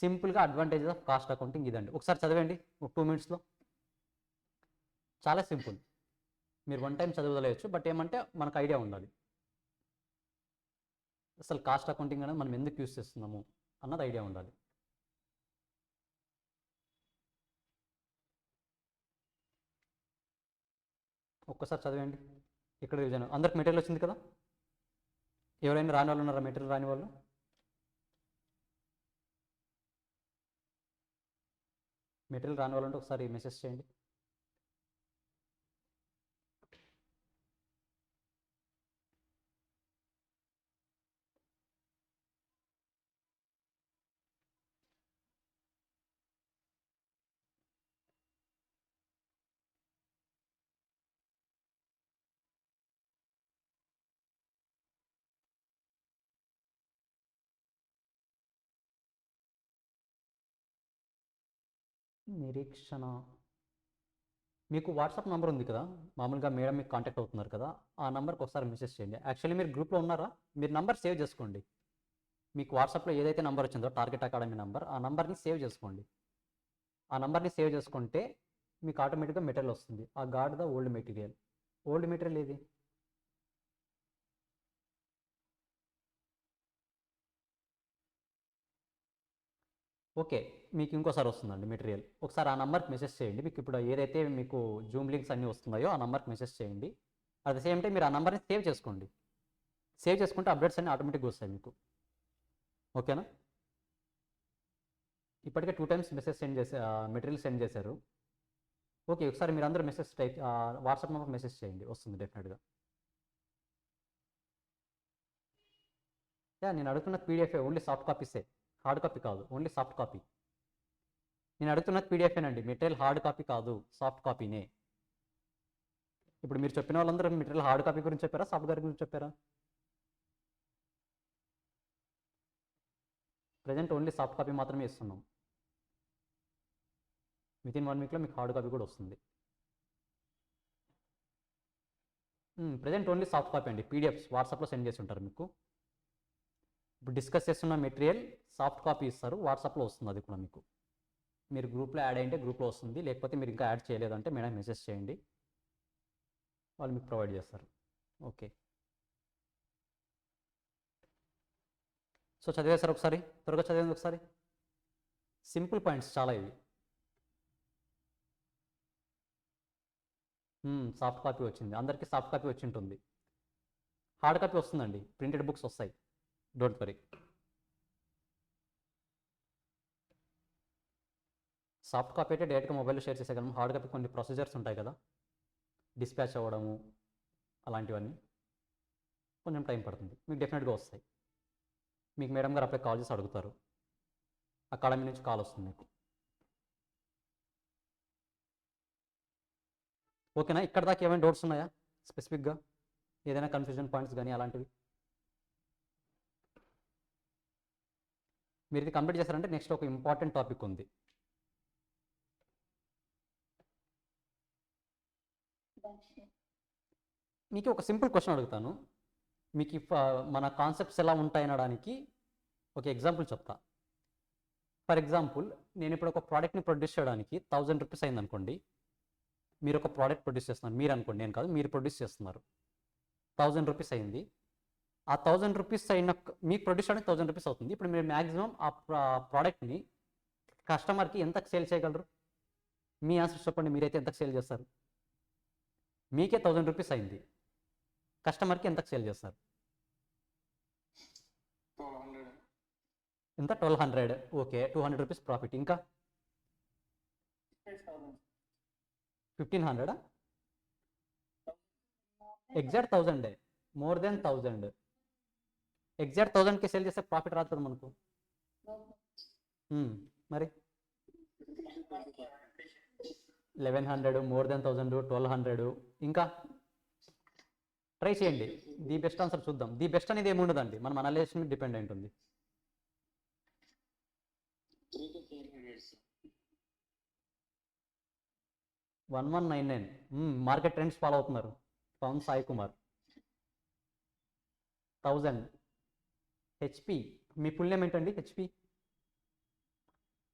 సింపుల్గా అడ్వాంటేజెస్ ఆఫ్ కాస్ట్ అకౌంటింగ్ ఇదండి. ఒకసారి చదవండి 2 మినిట్స్లో. చాలా సింపుల్, మీరు 1 టైం చదవలేవచ్చు, బట్ ఏమంటే మనకు ఐడియా ఉండాలి అసలు కాస్ట్ అకౌంటింగ్ అనేది మనం ఎందుకు యూస్ చేస్తున్నాము అన్నది ఐడియా ఉండాలి. ఒక్కసారి చదివండి. ఇక్కడ రివిజన్ అందరికి మెటీరియల్ వచ్చింది కదా, ఎవరైనా రాని వాళ్ళు ఉన్నారా, మెటీరియల్ రాని వాళ్ళు? మెటీరియల్ రాని వాళ్ళు అంటే ఒకసారి మెసేజ్ చేయండి. నిరీక్షణ, మీకు వాట్సాప్ నెంబర్ ఉంది కదా, మామూలుగా మేడం మీకు కాంటాక్ట్ అవుతున్నారు కదా, ఆ నెంబర్కి ఒకసారి మెసేజ్ చేయండి. యాక్చువల్లీ మీరు గ్రూప్లో ఉన్నారా, మీరు నెంబర్ సేవ్ చేసుకోండి. మీకు వాట్సాప్లో ఏదైతే నెంబర్ వచ్చిందో టార్గెట్ అకాడమీ నెంబర్, ఆ నెంబర్ని సేవ్ చేసుకోండి. ఆ నెంబర్ని సేవ్ చేసుకుంటే మీకు ఆటోమేటిక్గా మెటీరియల్ వస్తుంది. ఆ గాడ్ ద ఓల్డ్ మెటీరియల్ ఏది? ఓకే, మీకు ఇంకోసారి వస్తుందండి మెటీరియల్. ఒకసారి ఆ నెంబర్కి మెసేజ్ చేయండి. మీకు ఇప్పుడు ఏదైతే మీకు జూమ్ లింక్స్ అన్నీ వస్తున్నాయో ఆ నెంబర్కి మెసేజ్ చేయండి. అట్ ద సేమ్ టైం మీరు ఆ నెంబర్ని సేవ్ చేసుకోండి. సేవ్ చేసుకుంటే అప్డేట్స్ అన్నీ ఆటోమేటిక్గా వస్తాయి మీకు. ఓకేనా, ఇప్పటికే 2 టైమ్స్ మెసేజ్ మెటీరియల్ సెండ్ చేశారు. ఓకే, ఒకసారి మీరు అందరూ మెసేజ్ వాట్సాప్ నెంబర్కి మెసేజ్ చేయండి, వస్తుంది డెఫినెట్గా. నేను అడుగుతున్న పీడిఎఫ్ ఓన్లీ సాఫ్ట్ కాపీసే, హార్డ్ కాపీ కాదు, ఓన్లీ సాఫ్ట్ కాపీ. నేను అడుగుతున్నది పీడిఎఫేనండి, మెటీరియల్ హార్డ్ కాపీ కాదు, సాఫ్ట్ కాపీనే. ఇప్పుడు మీరు చెప్పిన వాళ్ళందరూ మెటీరియల్ హార్డ్ కాపీ గురించి చెప్పారా, సాఫ్ట్ కాపీ గురించి చెప్పారా? ప్రజెంట్ ఓన్లీ సాఫ్ట్ కాపీ మాత్రమే ఇస్తున్నాం. వితిన్ 1 వీక్లో మీకు హార్డ్ కాపీ కూడా వస్తుంది. ప్రజెంట్ ఓన్లీ సాఫ్ట్ కాపీ అండి, పీడిఎఫ్స్ వాట్సాప్లో సెండ్ చేసి ఉంటారు మీకు. ఇప్పుడు డిస్కస్ చేస్తున్న మెటీరియల్ సాఫ్ట్ కాపీ ఇస్తారు, వాట్సాప్లో వస్తుంది. అది కూడా మీకు మీరు గ్రూప్లో యాడ్ అయ్యింటే గ్రూప్లో వస్తుంది, లేకపోతే మీరు ఇంకా యాడ్ చేయలేదంటే మేడం మెసేజ్ చేయండి, వాళ్ళు మీకు ప్రొవైడ్ చేస్తారు. ఓకే, సో చదివేశారు ఒకసారి, త్వరగా చదివేది ఒకసారి. సింపుల్ పాయింట్స్ చాలా ఇవి. సాఫ్ట్ కాపీ వచ్చింది, అందరికీ సాఫ్ట్ కాపీ వచ్చి ఉంటుంది. హార్డ్ కాపీ వస్తుందండి, ప్రింటెడ్ బుక్స్ వస్తాయి, డోంట్ వరీ. సాఫ్ట్ కాపీ అయితే డైరెక్ట్గా మొబైల్లో షేర్ చేసేయగలం. హార్డ్ కాపీ కొన్ని ప్రొసీజర్స్ ఉంటాయి కదా, డిస్పాచ్ అవ్వడము అలాంటివన్నీ కొంచెం టైం పడుతుంది. మీకు డెఫినెట్గా వస్తాయి. మీకు మేడం గారు అప్పుడే కాల్ చేసి అడుగుతారు. అకాడమీ నుంచి కాల్ వస్తుంది మీకు. ఓకేనా? ఇక్కడ దాకా ఏమైనా డౌట్స్ ఉన్నాయా స్పెసిఫిక్గా? ఏదైనా కన్ఫ్యూజన్ పాయింట్స్ కానీ అలాంటివి? మీరు ఇది కంప్లీట్ చేస్తారంటే నెక్స్ట్ ఒక ఇంపార్టెంట్ టాపిక్ ఉంది. మీకు ఒక సింపుల్ క్వశ్చన్ అడుగుతాను. మీకు మన కాన్సెప్ట్స్ ఎలా ఉంటాయి అనడానికి ఒక ఎగ్జాంపుల్ చెప్తా. ఫర్ ఎగ్జాంపుల్, నేను ఇప్పుడు ఒక ప్రోడక్ట్ని ప్రొడ్యూస్ చేయడానికి 1000 రూపీస్ అయింది అనుకోండి. మీరు ఒక ప్రోడక్ట్ ప్రొడ్యూస్ చేస్తున్నారు, మీరు అనుకోండి, నేను కాదు, మీరు ప్రొడ్యూస్ చేస్తున్నారు. 1000 రూపీస్ అయింది. ఆ 1000 రూపీస్ అయిన మీకు ప్రొడ్యూస్ చేయడానికి 1000 రూపీస్ అవుతుంది. ఇప్పుడు మీరు మ్యాక్సిమం ఆ ప్రోడక్ట్ని కస్టమర్కి ఎంతకు సేల్ చేయగలరు? మీ ఆన్సర్ చెప్పండి. మీరైతే ఎంతకు సేల్ చేస్తారు? మీకే 1000 రూపీస్ అయింది, కస్టమర్కి ఎంతకు సేల్ చేస్తారు? ఎంత? 1200. Okay, 200 rupees profit. ఇంకా 1500. ఎగ్జాక్ట్ 1000. More than 1000. ఎగ్జాక్ట్ 1000కి సేల్ చేస్తే ప్రాఫిట్ రాదు కదా మనకు. మరి 1100, మోర్ దెన్ 1000, 1200. ఇంకా ట్రై చేయండి. ది బెస్ట్ ఆన్సర్ చూద్దాం. ది బెస్ట్ అనేది ఏమి ఉండదండి, మనం అనలైజేషన్ మీద డిపెండ్ అయి ఉంటుంది. 1199. మార్కెట్ ట్రెండ్స్ ఫాలో అవుతున్నారు. పవన్ సాయి కుమార్. 1000. హెచ్పి, మీ ఫుల్ నేమ్ ఏంటండి? HP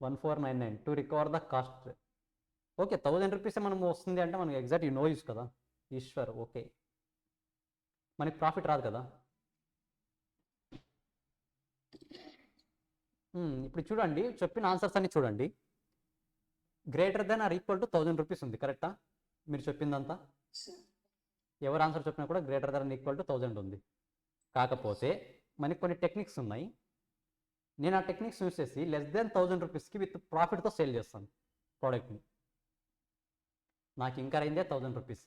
1499 to recover the cost. Okay, 1000 rupees మనం వస్తుంది అంటే మనకి ఎగ్జాక్ట్ నో యూస్ కదా. ఈశ్వర్. ఓకే, మనకి ప్రాఫిట్ రాదు కదా. ఇప్పుడు చూడండి, చెప్పిన ఆన్సర్స్ అన్ని చూడండి. Greater than or equal to 1000 rupees ఉంది, కరెక్టా? మీరు చెప్పిందంతా ఎవరు ఆన్సర్ చెప్పినా కూడా గ్రేటర్ దెన్ ఈక్వల్ టు 1000 ఉంది. కాకపోతే మనకి కొన్ని టెక్నిక్స్ ఉన్నాయి. నేను ఆ టెక్నిక్స్ యూస్ చేసి లెస్ దెన్ 1000 రూపీస్కి విత్ ప్రాఫిట్తో సేల్ చేస్తాను ప్రోడక్ట్ని. నాకు ఇంకా అయిందే 1000 రూపీస్,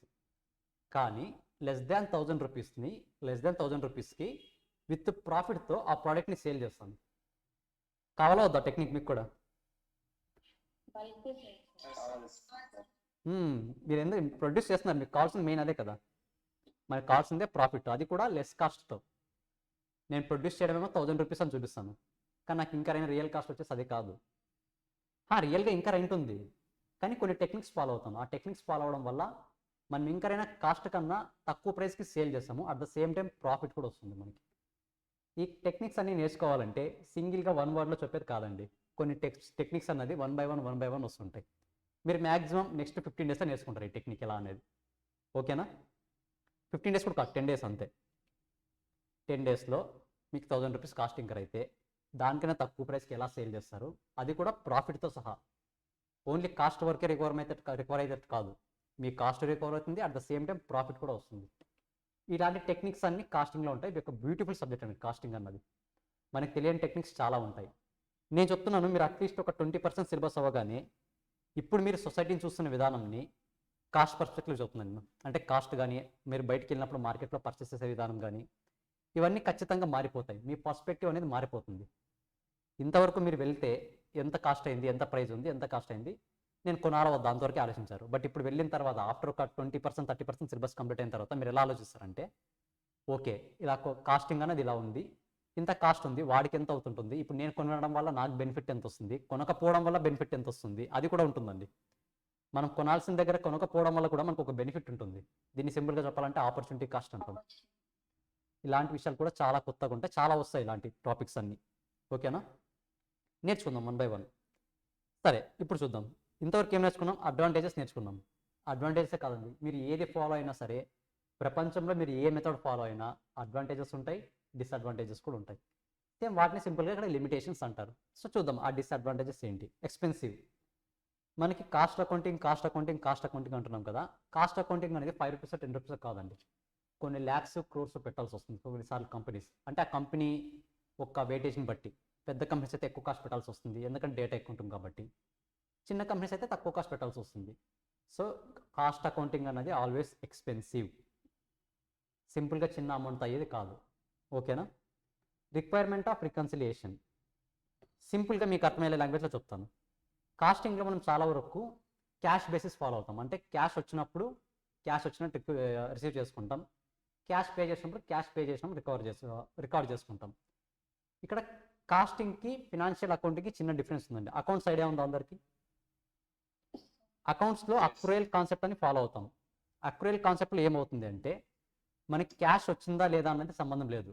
కానీ లెస్ దాన్ 1000 రూపీస్కి విత్ ప్రాఫిట్తో ఆ ప్రోడక్ట్ని సేల్ చేస్తాను. కావాలా వద్దా టెక్నిక్ మీకు కూడా? మీరు ఎందుకు ప్రొడ్యూస్ చేస్తున్నారు? మీకు కావాల్సింది మెయిన్ అదే కదా. మనకు కావాల్సిందే ప్రాఫిట్, అది కూడా లెస్ కాస్ట్తో. నేను ప్రొడ్యూస్ చేయడమేమో 1000 రూపీస్ అని చూపిస్తాను, కానీ నాకు ఇంకా రియల్ కాస్ట్ వచ్చేసి అది కాదు. రియల్గా ఇంకా రెంట్ ఉంది, కానీ కొన్ని టెక్నిక్స్ ఫాలో అవుతాను. ఆ టెక్నిక్స్ ఫాలో అవడం వల్ల మనం ఇంకరైనా కాస్ట్ కన్నా తక్కువ ప్రైస్కి సేల్ చేస్తాము. At the same time profit కూడా వస్తుంది మనకి. ఈ టెక్నిక్స్ అన్ని నేర్చుకోవాలంటే సింగిల్గా 1 వర్డ్లో చెప్పేది కాదండి. కొన్ని టెక్నిక్స్ అన్నది 1 బై 1 వస్తుంటాయి. మీరు మ్యాక్సిమం నెక్స్ట్ 15 డేస్లో నేర్చుకుంటారు ఈ టెక్నిక్ ఎలా అనేది. ఓకేనా? 15 డేస్ కూడా కాదు, 10 డేస్ అంతే. 10 డేస్లో మీకు 1000 రూపీస్ కాస్ట్ ఇంకర్ అయితే దానికైనా తక్కువ ప్రైస్కి ఎలా సేల్ చేస్తారు, అది కూడా ప్రాఫిట్తో సహా. ఓన్లీ కాస్ట్ వరకే రికవర్ అయితే కాదు, మీ కాస్ట్ రికవర్ అవుతుంది, at the same time profit కూడా వస్తుంది. ఇలాంటి టెక్నిక్స్ అన్ని కాస్టింగ్లో ఉంటాయి. ఇది ఒక బ్యూటిఫుల్ సబ్జెక్ట్ అండి కాస్టింగ్ అన్నది. మనకి తెలియని టెక్నిక్స్ చాలా ఉంటాయి. నేను చెప్తున్నాను, మీరు అట్లీస్ట్ ఒక 20% సిలబస్ అవ్వగానే ఇప్పుడు మీరు సొసైటీని చూస్తున్న విధానంని కాస్ట్ పర్స్పెక్టివ్ చెప్తున్నాను. అంటే కాస్ట్ కానీ, మీరు బయటికి వెళ్ళినప్పుడు మార్కెట్లో పర్చేస్ చేసే విధానం కానీ, ఇవన్నీ ఖచ్చితంగా మారిపోతాయి. మీ పర్స్పెక్టివ్ అనేది మారిపోతుంది. ఇంతవరకు మీరు వెళ్తే ఎంత కాస్ట్ అయింది, ఎంత ప్రైస్ ఉంది, ఎంత కాస్ట్ అయింది, నేను కొనాలా వద్దా అంతవరకు ఆలోచించారు. బట్ ఇప్పుడు వెళ్ళిన తర్వాత ఆఫ్టర్ ఒక 20%, 30% సిలబస్ కంప్లీట్ అయిన తర్వాత మీరు ఎలా ఆలోచిస్తారంటే, ఓకే ఇలా కాస్టింగ్ అనేది ఇలా ఉంది, ఇంత కాస్ట్ ఉంది, వాడికి ఎంత అవుతుంటుంది, ఇప్పుడు నేను కొనడం వల్ల నాకు బెనిఫిట్ ఎంత వస్తుంది, కొనకపోవడం వల్ల బెనిఫిట్ ఎంత వస్తుంది, అది కూడా ఉంటుందండి. మనం కొనాల్సిన దగ్గర కొనకపోవడం వల్ల కూడా మనకు ఒక బెనిఫిట్ ఉంటుంది. దీన్ని సింపుల్గా చెప్పాలంటే ఆపర్చునిటీ కాస్ట్ అంటాం. ఇలాంటి విషయాలు కూడా చాలా కొత్తగా ఉంటాయి, చాలా వస్తాయి ఇలాంటి టాపిక్స్ అన్నీ. ఓకేనా? నేర్చుకుందాం 1 బై 1. సరే, ఇప్పుడు చూద్దాం. ఇంతవరకు ఏం నేర్చుకున్నాం? అడ్వాంటేజెస్ నేర్చుకున్నాం. అడ్వాంటేజెసే కాదండి, మీరు ఏది ఫాలో అయినా సరే, ప్రపంచంలో మీరు ఏ మెథడ్ ఫాలో అయినా అడ్వాంటేజెస్ ఉంటాయి, డిసడ్వాంటేజెస్ కూడా ఉంటాయి. సేమ్ వాటిని సింపుల్గా ఇక్కడ లిమిటేషన్స్ అంటారు. సో చూద్దాం ఆ డిసడ్వాంటేజెస్ ఏంటి. ఎక్స్పెన్సివ్. మనకి కాస్ట్ అకౌంటింగ్ అంటున్నాం కదా. కాస్ట్ అకౌంటింగ్ అనేది 5 రూపీస్ 10 రూపీస్ కాదండి, కొన్ని ల్యాక్స్ క్రోర్స్ పెట్టాల్సి వస్తుంది కొన్నిసార్లు కంపెనీస్. అంటే ఆ కంపెనీ ఒక వెయిటేజ్ని బట్టి పెద్ద కంపెనీస్ అయితే ఎక్కువ కాస్ట్ పెట్టాల్సి వస్తుంది, ఎందుకంటే డేటా ఎక్కువ ఉంటుంది కాబట్టి. చిన్న కంపెనీస్ అయితే తక్కువ కాస్ట్ పెట్టాల్సి వస్తుంది. సో కాస్ట్ అకౌంటింగ్ అనేది ఆల్వేస్ ఎక్స్పెన్సివ్. సింపుల్గా చిన్న అమౌంట్ అయ్యేది కాదు. ఓకేనా? రిక్వైర్మెంట్ ఆఫ్ రికన్సిలియేషన్ సింపుల్గా మీకు అర్థమయ్యే లాంగ్వేజ్లో చెప్తాను. కాస్టింగ్లో మనం చాలా వరకు క్యాష్ బేసిస్ ఫాలో అవుతాం. అంటే క్యాష్ వచ్చినప్పుడు క్యాష్ వచ్చినట్టు రిసీవ్ చేసుకుంటాం, క్యాష్ పే చేసినప్పుడు క్యాష్ పే చేసినప్పుడు రికార్డ్ చేసుకుంటాం. ఇక్కడ కాస్టింగ్కి ఫినాన్షియల్ అకౌంటింగ్కి చిన్న డిఫరెన్స్ ఉందండి. అకౌంట్స్ ఐడియా ఉందా అందరికీ? అకౌంట్స్లో అక్రూయల్ కాన్సెప్ట్ అని ఫాలో అవుతాం. అక్రూయల్ కాన్సెప్ట్లో ఏమవుతుంది అంటే మనకి క్యాష్ వచ్చిందా లేదా అన్నది సంబంధం లేదు,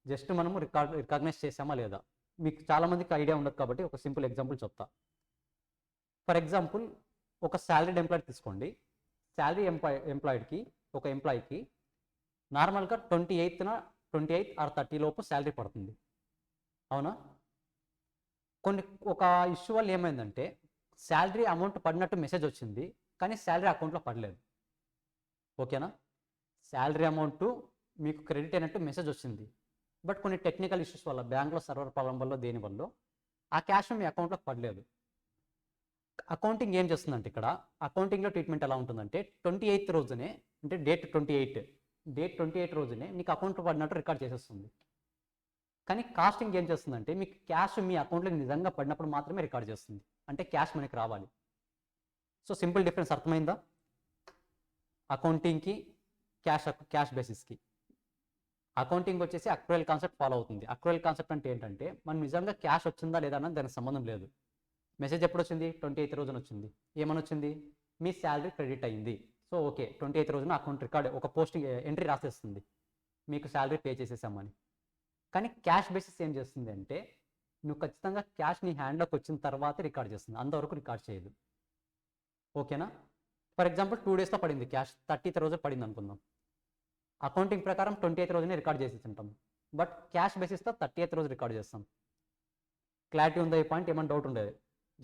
జస్ట్ మనము రికగ్నైజ్ చేసామా లేదా. మీకు చాలామందికి ఐడియా ఉండదు కాబట్టి ఒక సింపుల్ ఎగ్జాంపుల్ చెప్తా. ఫర్ ఎగ్జాంపుల్ ఒక శాలరీడ్ ఎంప్లాయీ తీసుకోండి. శాలరీ ఎంప్లాయిడ్కి ఒక ఎంప్లాయీకి నార్మల్గా 28 ఆర్ 30 లోపు శాలరీ పడుతుంది, అవునా? ఒక ఇష్యూ వల్ల ఏమైందంటే శాలరీ అమౌంట్ పడినట్టు మెసేజ్ వచ్చింది, కానీ శాలరీ అకౌంట్లో పడలేదు. ఓకేనా? శాలరీ అమౌంట్ మీకు క్రెడిట్ అయినట్టు మెసేజ్ వచ్చింది, బట్ కొన్ని టెక్నికల్ ఇష్యూస్ వల్ల, బ్యాంక్లో సర్వర్ ప్రాబ్లం వల్ల, దేనివల్ల ఆ క్యాష్ మీ అకౌంట్లోకి పడలేదు. అకౌంటింగ్ ఏం చేస్తుందంటే ఇక్కడ అకౌంటింగ్లో ట్రీట్మెంట్ ఎలా ఉంటుందంటే 28th రోజునే, అంటే డేట్ 28 రోజునే నీకు అకౌంట్లో పడినట్టు రికార్డ్ చేసేస్తుంది. కానీ కాస్టింగ్ ఏం చేస్తుందంటే మీకు క్యాష్ మీ అకౌంట్లో నిజంగా పడినప్పుడు మాత్రమే రికార్డ్ చేస్తుంది, అంటే క్యాష్ మనకి రావాలి. సో సింపుల్ డిఫరెన్స్ అర్థమైందా? అకౌంటింగ్కి క్యాష్ బేసిస్కి. అకౌంటింగ్ వచ్చేసి అక్రూయల్ కాన్సెప్ట్ ఫాలో అవుతుంది. అక్రూయల్ కాన్సెప్ట్ అంటే ఏంటంటే మనం నిజంగా క్యాష్ వచ్చిందా లేదా అన్నది దానికి సంబంధం లేదు. మెసేజ్ ఎప్పుడు వచ్చింది? 28th రోజున వచ్చింది. ఏమని వచ్చింది? మీ శాలరీ క్రెడిట్ అయ్యింది. సో ఓకే, 28th రోజున అకౌంట్ రికార్డ్ ఒక పోస్టింగ్ ఎంట్రీ రాసేస్తుంది మీకు శాలరీ పే చేసేసామని. కానీ క్యాష్ బేసిస్ ఏం చేస్తుంది అంటే నువ్వు ఖచ్చితంగా క్యాష్ నీ హ్యాండ్లోకి వచ్చిన తర్వాతే రికార్డ్ చేస్తుంది, అంతవరకు రికార్డ్ చేయదు. ఓకేనా? ఫర్ ఎగ్జాంపుల్ 2 daysలో పడింది క్యాష్, 30th రోజు పడింది అనుకుందాం. అకౌంటింగ్ ప్రకారం 28th రోజునే రికార్డ్ చేసి ఉంటాం, బట్ క్యాష్ బేసిస్తో 30th రోజు రికార్డ్ చేస్తాం. క్లారిటీ ఉందా ఈ పాయింట్? ఏమైనా డౌట్ ఉండేది?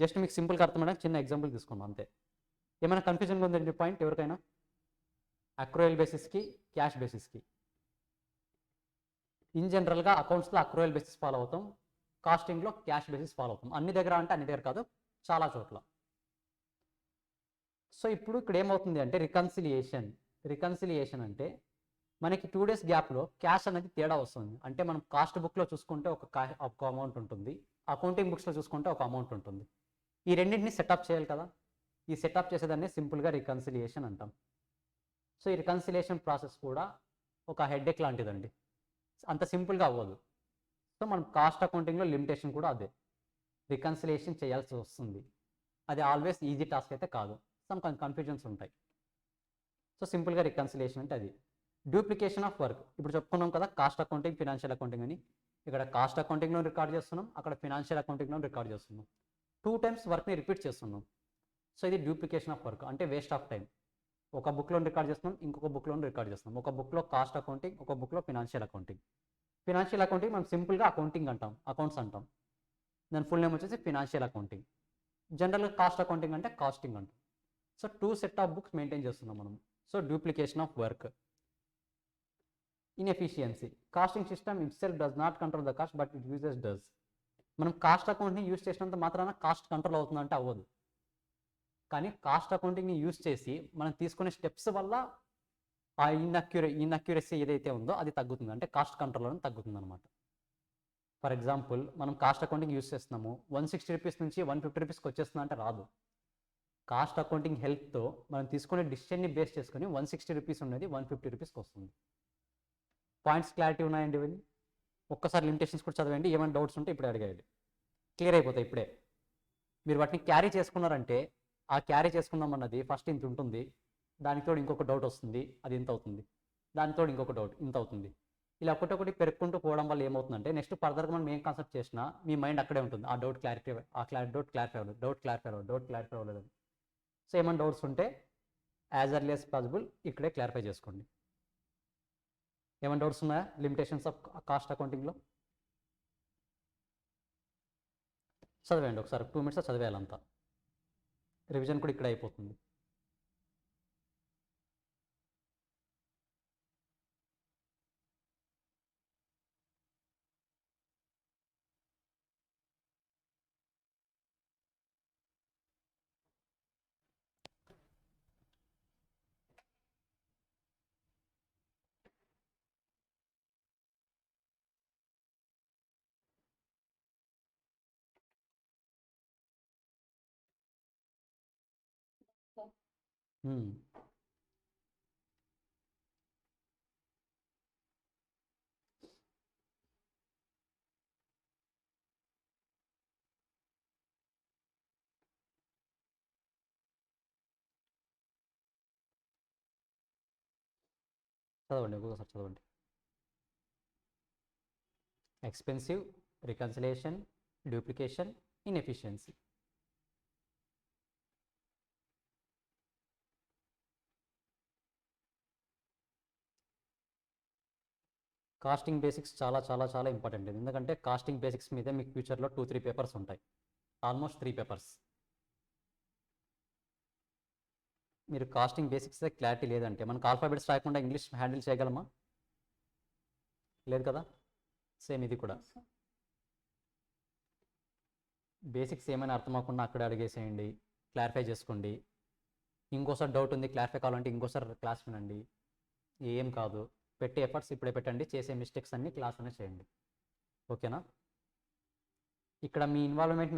జస్ట్ మీకు సింపుల్గా అర్థమయ్యడానికి చిన్న ఎగ్జాంపుల్ తీసుకున్నాం అంతే. ఏమైనా కన్ఫ్యూజన్గా ఉందండి పాయింట్ ఎవరికైనా? అక్రూయల్ బేసిస్కి క్యాష్ బేసిస్కి. ఇన్ జనరల్గా అకౌంట్స్లో అక్రూయల్ బేసిస్ ఫాలో అవుతాం, కాస్టింగ్లో క్యాష్ బేసిస్ ఫాలో అవుతాం. అన్ని దగ్గర అంటే అన్ని దగ్గర కాదు, చాలా చోట్ల. సో ఇప్పుడు ఇక్కడ ఏమవుతుంది అంటే రికన్సిలియేషన్ అంటే మనకి 2 days గ్యాప్లో క్యాష్ అనేది తేడా వస్తుంది. అంటే మనం కాస్ట్ బుక్లో చూసుకుంటే ఒక అమౌంట్ ఉంటుంది, అకౌంటింగ్ బుక్స్లో చూసుకుంటే ఒక అమౌంట్ ఉంటుంది. ఈ రెండింటిని సెటప్ చేయాలి కదా. ఈ సెటప్ చేసేదాన్ని సింపుల్గా రికన్సిలియేషన్ అంటాం. సో ఈ రికన్సిలియేషన్ ప్రాసెస్ కూడా ఒక హెడ్ఏక్ లాంటిదండి, అంత సింపుల్గా అవ్వదు. సో మనం కాస్ట్ అకౌంటింగ్లో లిమిటేషన్ కూడా అదే, రికన్సిలియేషన్ చేయాల్సి వస్తుంది. అది ఆల్వేస్ ఈజీ టాస్క్ అయితే కాదు, సమ్ కన్ఫ్యూజన్స్ ఉంటాయి. సో సింపుల్గా రికన్సిలియేషన్ అంటే అది. డూప్లికేషన్ ఆఫ్ వర్క్ ఇప్పుడు చెప్పుకున్నాం కదా, కాస్ట్ అకౌంటింగ్, ఫినాన్షియల్ అకౌంటింగ్ అని. ఇక్కడ కాస్ట్ అకౌంటింగ్లో రికార్డ్ చేస్తున్నాం, అక్కడ ఫినాన్షియల్ అకౌంటింగ్లో రికార్డ్ చేస్తున్నాం. 2 times వర్క్ని రిపీట్ చేస్తున్నాం. సో ఇది డూప్లికేషన్ ఆఫ్ వర్క్, అంటే వేస్ట్ ఆఫ్ టైం. ఒక బుక్లో రికార్డ్ చేస్తున్నాం, ఇంకొక బుక్లో రికార్డ్ చేస్తున్నాం. ఒక బుక్లో కాస్ట్ అకౌంటింగ్, ఒక బుక్లో ఫినాన్షియల్ అకౌంటింగ్. ఫినాన్షియల్ అకౌంటింగ్ మనం సింపుల్గా అకౌంటింగ్ అంటాం, అకౌంట్స్ అంటాం. దాని ఫుల్ నేమ్ వచ్చేసి ఫినాన్షియల్ అకౌంటింగ్. జనరల్గా కాస్ట్ అకౌంటింగ్ అంటే కాస్టింగ్ అంటాం. So 2 sets of books maintain చేస్తున్నాం మనం. So duplication of work. Inefficiency, costing system itself does not control the cost but it uses does. మనం కాస్ట్ అకౌంట్ని యూజ్ చేసినంత మాత్రాన కాస్ట్ కంట్రోల్ అవుతుందంటే అవ్వదు. కానీ కాస్ట్ అకౌంటింగ్ని యూజ్ చేసి మనం తీసుకునే స్టెప్స్ వల్ల ఆ ఇన్అక్యురసీ ఏదైతే ఉందో అది తగ్గుతుంది, అంటే కాస్ట్ కంట్రోల్ అనేది తగ్గుతుంది అనమాట. ఫర్ ఎగ్జాంపుల్ మనం కాస్ట్ అకౌంటింగ్ యూజ్ చేస్తున్నాము, 160 రూపీస్ నుంచి 150 రూపీస్కి వచ్చేస్తుంది అంటే రాదు. కాస్ట్ అకౌంటింగ్ హెల్ప్తో మనం తీసుకునే డిసిషన్ని బేస్ చేసుకుని 160 రూపీస్ ఉన్నది 150 రూపీస్కి వస్తుంది. పాయింట్స్ క్లారిటీ ఉన్నాయండి ఇవన్నీ? ఒక్కసారి లిమిటేషన్స్ కూడా చదవండి, ఏమైనా డౌట్స్ ఉంటే ఇప్పుడే అడిగేయండి, క్లియర్ అయిపోతాయి ఇప్పుడే. మీరు వాటిని క్యారీ చేసుకున్నారంటే ఆ క్యారీ చేసుకుందాం అన్నది ఫస్ట్ ఇంత ఉంటుంది, దానితో ఇంకొక డౌట్ వస్తుంది, అది ఇంత అవుతుంది, దానితో ఇంకొక డౌట్ ఇంత అవుతుంది. ఇలా ఒకటొకటి పెరుక్కుంటూ పోవడం వల్ల ఏమవుతుందంటే నెక్స్ట్ ఫర్దర్గా మనం ఏం కాన్సెప్ట్ చేసినా మీ మైండ్ అక్కడే ఉంటుంది, ఆ డౌట్ క్లారిఫై అవ్వలేదు. సో ఏమైనా డౌట్స్ ఉంటే యాజ్ ఎర్లీ యాజ్ పాసిబుల్ ఇక్కడే క్లారిఫై చేసుకోండి. ఏమైనా డౌట్స్ ఉన్నాయా లిమిటేషన్స్ ఆఫ్ కాస్ట్ అకౌంటింగ్లో? చదివేయండి ఒకసారి, 2 minutes చదివేయాలంతా, రివిజన్ కూడా ఇక్కడ అయిపోతుంది. హ్మ్. చదవండి ఒకసారి చదవండి. Expensive, reconciliation, duplication, inefficiency. Costing basics చాలా చాలా చాలా ఇంపార్టెంట్. ఎందుకంటే కాస్టింగ్ బేసిక్స్ మీదే మీకు ఫ్యూచర్లో 2-3 పేపర్స్ ఉంటాయి. Almost 3 papers. మీరు కాస్టింగ్ బేసిక్స్ క్లారిటీ లేదంటే మనకు ఆల్ఫాబెట్స్ రాయకుండా ఇంగ్లీష్ హ్యాండిల్ చేయగలమా? లేదు కదా. సేమ్ ఇది కూడా. బేసిక్స్ ఏమైనా అర్థం అవ్వకుండా అక్కడే అడిగేసేయండి, క్లారిఫై చేసుకోండి. ఇంకోసారి డౌట్ ఉంది క్లారిఫై కావాలంటే ఇంకోసారి క్లాస్ వినండి. ఏం కాదు, పెట్టే ఎఫర్ట్స్ ఇప్పుడే పెట్టండి, చేసే మిస్టేక్స్ అన్ని క్లాస్లోనే చేయండి. ఓకేనా. ఇక్కడ మీ ఇన్వాల్వ్మెంట్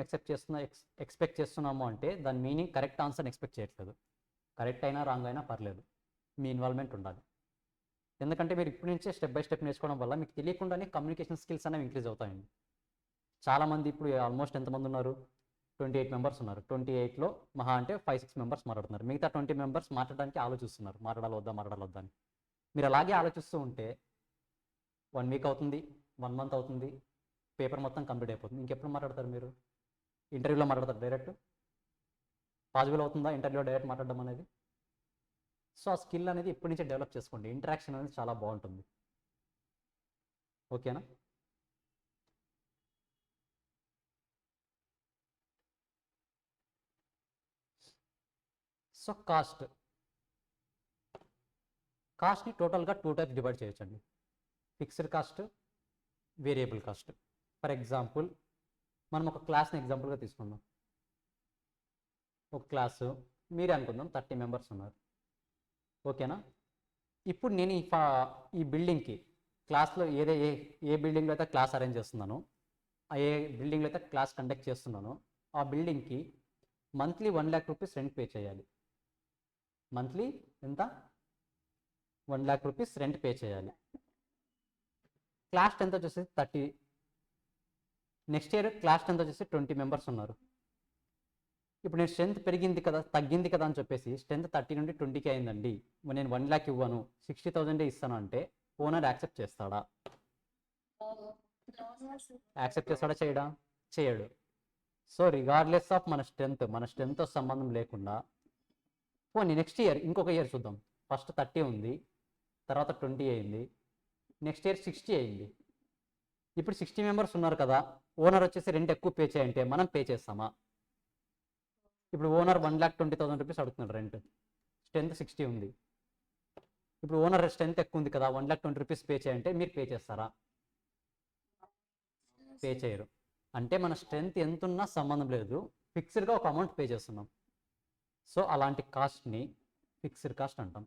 ఎక్స్పెక్ట్ చేస్తున్నాము అంటే దాని మీనింగ్ కరెక్ట్ ఆన్సర్ని ఎక్స్పెక్ట్ చేయట్లేదు. కరెక్ట్ అయినా రాంగ్ అయినా పర్లేదు, మీ ఇన్వాల్వ్మెంట్ ఉండాలి. ఎందుకంటే మీరు ఇప్పటి నుంచే స్టెప్ బై స్టెప్ నేర్చుకోవడం వల్ల మీకు తెలియకుండానే కమ్యూనికేషన్ స్కిల్స్ అనేవి ఇంక్రీజ్ అవుతాయండి. చాలామంది ఇప్పుడు ఆల్మోస్ట్ ఎంతమంది ఉన్నారు? 28 మెంబర్స్ ఉన్నారు. 28లో మహా అంటే 5-6 మెంబర్స్ మాట్లాడుతున్నారు. మిగతా 20 మెంబర్స్ మాట్లాడడానికి ఆలోచిస్తున్నారు, మాట్లాడాలి వద్దా అని. మీరు అలాగే ఆలోచిస్తూ ఉంటే 1 వీక్ అవుతుంది, 1 మంత్ అవుతుంది, పేపర్ మొత్తం కంప్లీట్ అయిపోతుంది. ఇంకెప్పుడు మాట్లాడతారు మీరు? ఇంటర్వ్యూలో మాట్లాడతారు డైరెక్ట్? పాసిబుల్ అవుతుందా ఇంటర్వ్యూలో డైరెక్ట్ మాట్లాడడం అనేది? సో ఆ స్కిల్ అనేది ఇప్పటి నుంచే డెవలప్ చేసుకోండి. ఇంటరాక్షన్ అనేది చాలా బాగుంటుంది. ఓకేనా. సో కాస్ట్ని టోటల్గా 2 టైప్స్ డివైడ్ చేయొచ్చండి. Fixed cost, variable cost. For example మనం ఒక క్లాస్ని ఎగ్జాంపుల్గా తీసుకుందాం. ఒక క్లాసు మీరే అనుకుందాం 30 మెంబర్స్ ఉన్నారు. ఓకేనా. ఇప్పుడు నేను ఈ బిల్డింగ్కి క్లాస్లో ఏ బిల్డింగ్లో అయితే క్లాస్ అరేంజ్ చేస్తున్నానో, ఏ బిల్డింగ్లో అయితే క్లాస్ కండక్ట్ చేస్తున్నానో ఆ బిల్డింగ్కి monthly 1 lakh rupees rent pay చేయాలి. మంత్లీ ఎంత? 1 lakh రూపీస్ రెంట్ పే చేయాలి. క్లాస్ స్ట్రెంత్ వచ్చేసి 30. నెక్స్ట్ ఇయర్ క్లాస్ స్ట్రెంత్ వచ్చేసి 20 మెంబర్స్ ఉన్నారు. ఇప్పుడు నేను స్ట్రెంత్ పెరిగింది కదా తగ్గింది కదా అని చెప్పేసి స్ట్రెంత్ 30 నుండి 20కి అయిందండి, నేను 1 lakh ఇవ్వను 60,000 ఇస్తాను అంటే ఓనర్ యాక్సెప్ట్ చేస్తాడా? యాక్సెప్ట్ చేస్తాడా చేయడా? చేయడు. సో రిగార్డ్లెస్ ఆఫ్ మన స్ట్రెంత్తో సంబంధం లేకుండా పోనీ నెక్స్ట్ ఇయర్ ఇంకొక ఇయర్ చూద్దాం. ఫస్ట్ 30 ఉంది, తర్వాత 20 అయింది, నెక్స్ట్ ఇయర్ 60 అయింది. ఇప్పుడు 60 మెంబర్స్ ఉన్నారు కదా, ఓనర్ వచ్చేసి రెంట్ ఎక్కువ పే చేయంటే మనం పే చేస్తామా? ఇప్పుడు ఓనర్ 1,20,000 రూపీస్ అడుగుతున్నాడు రెంట్, స్ట్రెంత్ 60 ఉంది. ఇప్పుడు ఓనర్ స్ట్రెంత్ ఎక్కువ ఉంది కదా, 1,20,000 రూపీస్ పే చేయంటే మీరు పే చేస్తారా? పే చేయరు. అంటే మన స్ట్రెంత్ ఎంత ఉన్నా సంబంధం లేదు, ఫిక్స్డ్గా ఒక అమౌంట్ పే చేస్తున్నాం. సో అలాంటి కాస్ట్ని ఫిక్స్డ్ కాస్ట్ అంటాం.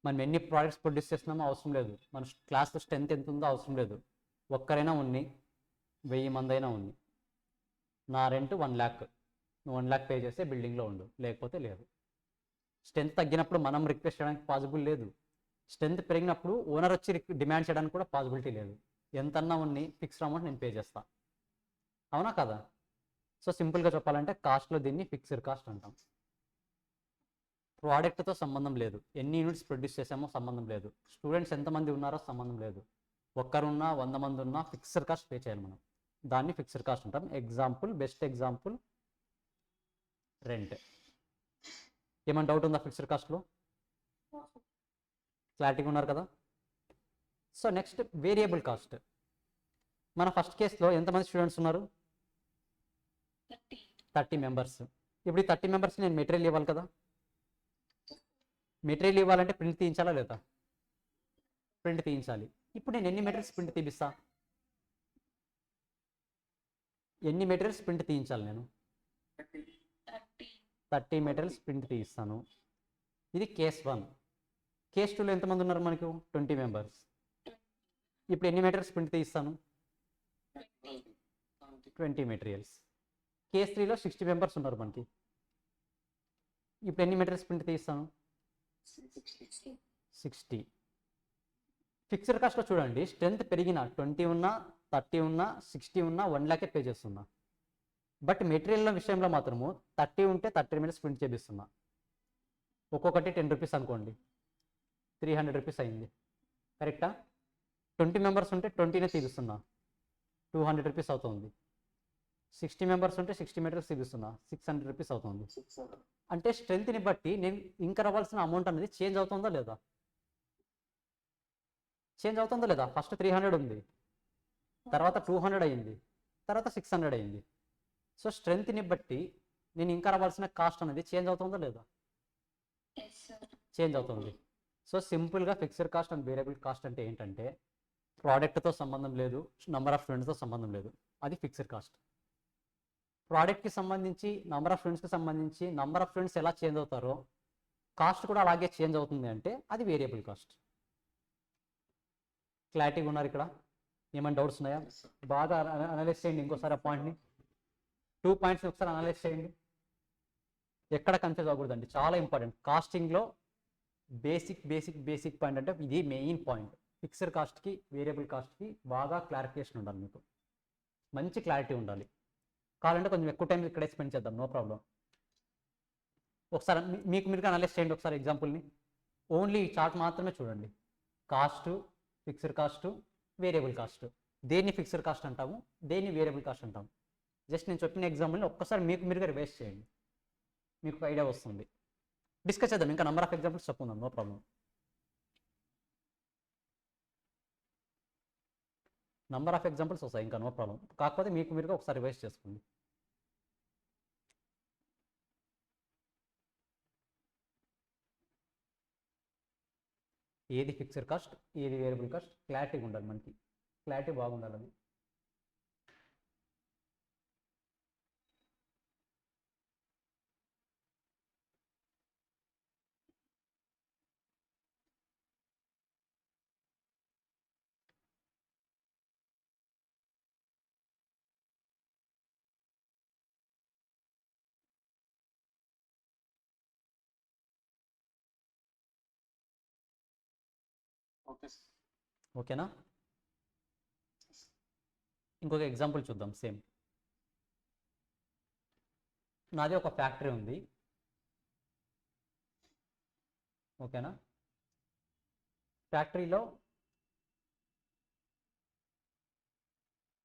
మనం ఎన్ని ప్రోడక్ట్స్ ప్రొడ్యూస్ చేస్తున్నామో అవసరం లేదు, మన క్లాస్లో స్ట్రెంత్ ఎంత ఉందో అవసరం లేదు. ఒక్కరైనా ఉన్ని 1000 మంది అయినా ఉన్ని, నా రెంట్ 1 lakh, నువ్వు 1 lakh పే చేస్తే బిల్డింగ్లో ఉండు, లేకపోతే లేదు. స్ట్రెంత్ తగ్గినప్పుడు మనం రిక్వెస్ట్ చేయడానికి పాసిబుల్ లేదు. స్ట్రెంత్ పెరిగినప్పుడు ఓనర్ వచ్చి డిమాండ్ చేయడానికి కూడా పాసిబిలిటీ లేదు. ఎంతన్నా ఉన్ని ఫిక్స్డ్ అమౌంట్ నేను పే చేస్తా. అవునా కదా. సో సింపుల్గా చెప్పాలంటే కాస్ట్లో దీన్ని ఫిక్స్డ్ కాస్ట్ అంటాం. ప్రోడక్ట్తో సంబంధం లేదు, ఎన్ని యూనిట్స్ ప్రొడ్యూస్ చేసామో సంబంధం లేదు, స్టూడెంట్స్ ఎంతమంది ఉన్నారో సంబంధం లేదు, ఒక్కరున్నా 100 మంది ఉన్నా ఫిక్స్డ్ కాస్ట్ పే చేయాలి మనం. దాన్ని ఫిక్స్డ్ కాస్ట్ అంటాం. Best example rent. ఏమైనా డౌట్ ఉందా ఫిక్స్డ్ కాస్ట్లో? క్లారిటీగా ఉన్నారు కదా. So next variable cost. మన ఫస్ట్ కేసులో ఎంతమంది స్టూడెంట్స్ ఉన్నారు? 30 మెంబర్స్. ఇప్పుడు ఈ 30 మెంబర్స్ నేను మెటీరియల్ ఇవ్వాలి కదా. మెటీరియల్ ఇవ్వాలంటే ప్రింట్ తీయించాలా లేదా? ప్రింట్ తీయించాలి. ఇప్పుడు నేను ఎన్ని మెటీరియల్స్ ప్రింట్ తీపిస్తా? ఎన్ని మెటీరియల్స్ ప్రింట్ తీయించాలి నేను? 30 మెటీరియల్స్ ప్రింట్ తీయిస్తాను. ఇది కేస్ 1. కేస్ 2లో ఎంతమంది ఉన్నారు మనకు? 20 మెంబర్స్. ఇప్పుడు ఎన్ని మెటీరియల్స్ ప్రింట్ తీయిస్తాను? 20 మెటీరియల్స్. కేస్ 3లో 60 మెంబర్స్ ఉన్నారు మనకి. ఇప్పుడు ఎన్ని మెటీరియల్స్ ప్రింట్ తీస్తాను? 60. ఫిక్స్డ్ కాస్ట్లో చూడండి, స్ట్రెంత్ పెరిగిన 20 ఉన్నా 30 ఉన్నా 60 ఉన్నా 1 లాకే పే చేస్తున్నా. బట్ మెటీరియల్ విషయంలో మాత్రము 30 ఉంటే 30 మినిట్స్ ప్రింట్ చేపిస్తున్నా. ఒక్కొక్కటి 10 రూపీస్ అనుకోండి, 300 రూపీస్ అయింది. కరెక్టా? 20 మెంబర్స్ ఉంటే 20నే తీపిస్తున్నా, 200 రూపీస్ అవుతుంది. 60 మెంబర్స్ ఉంటే 60 మీటర్స్ తీపిస్తున్నా, 600 రూపీస్ అవుతుంది. అంటే స్ట్రెంత్ని బట్టి నేను ఇంకర్ అవ్వాల్సిన అమౌంట్ అనేది చేంజ్ అవుతుందా లేదా? చేంజ్ అవుతుందా లేదా? ఫస్ట్ 300 ఉంది, తర్వాత 200 అయింది, తర్వాత 600 అయింది. సో స్ట్రెంత్ని బట్టి నేను ఇంకర్ అవ్వాల్సిన కాస్ట్ అనేది చేంజ్ అవుతుందా లేదా? చేంజ్ అవుతుంది. సో సింపుల్గా fixed cost and variable cost అంటే ఏంటంటే, ప్రోడక్ట్తో సంబంధం లేదు, నంబర్ ఆఫ్ స్టూడెంట్స్తో సంబంధం లేదు, అది ఫిక్స్డ్ కాస్ట్. ప్రోడక్ట్కి సంబంధించి, నంబర్ ఆఫ్ స్టూడెంట్స్కి సంబంధించి నంబర్ ఆఫ్ స్టూడెంట్స్ ఎలా చేంజ్ అవుతారో కాస్ట్ కూడా అలాగే చేంజ్ అవుతుంది అంటే అది వేరియబుల్ కాస్ట్. క్లారిటీగా ఉన్నారు ఇక్కడ? ఏమైనా డౌట్స్ ఉన్నాయా? బాగా అనలైజ్ చేయండి ఇంకోసారి ఆ పాయింట్ని, 2 పాయింట్స్ని ఒకసారి అనలైజ్ చేయండి. ఎక్కడ కన్ఫ్యూజ్ అవ్వకూడదండి, చాలా ఇంపార్టెంట్. కాస్టింగ్లో బేసిక్ పాయింట్ అంటే ఇది మెయిన్ పాయింట్. ఫిక్స్డ్ కాస్ట్కి వేరియబుల్ కాస్ట్కి బాగా క్లారిఫికేషన్ ఉండాలి, మీకు మంచి క్లారిటీ ఉండాలి. కావాలంటే కొంచెం ఎక్కువ టైం ఇక్కడే స్పెండ్ చేద్దాం, నో ప్రాబ్లం. ఒకసారి మీకు మీరుగా అనలైజ్ చేయండి ఒకసారి ఎగ్జాంపుల్ని. ఓన్లీ ఈ చార్ట్ మాత్రమే చూడండి. Cost, fixed cost, variable cost. దేన్ని ఫిక్స్డ్ కాస్ట్ అంటాము, దేన్ని వేరియబుల్ కాస్ట్ అంటాము. జస్ట్ నేను చెప్పిన ఎగ్జాంపుల్ని ఒక్కసారి మీకు మీరుగా రివైజ్ చేయండి, మీకు ఐడియా వస్తుంది. డిస్కస్ చేద్దాం, ఇంకా నెంబర్ ఆఫ్ ఎగ్జాంపుల్స్ చెప్పుకుందాం, no problem. Number of examples వస్తాయి, ఇంకా నో ప్రాబ్లం. కాకపోతే మీకు మీరుగా ఒకసారి రివైజ్ చేసుకోండి. ఏది ఫిక్స్డ్ కాస్ట్, ఏది వేరియబుల్ కాస్ట్, క్లారిటీగా ఉండాలి, మనకి క్లారిటీ బాగుండాలి. అది ఓకేనా? ఇంకొక ఎగ్జాంపుల్ చూద్దాం. సేమ్, నాది ఒక ఫ్యాక్టరీ ఉంది, ఓకేనా? ఫ్యాక్టరీలో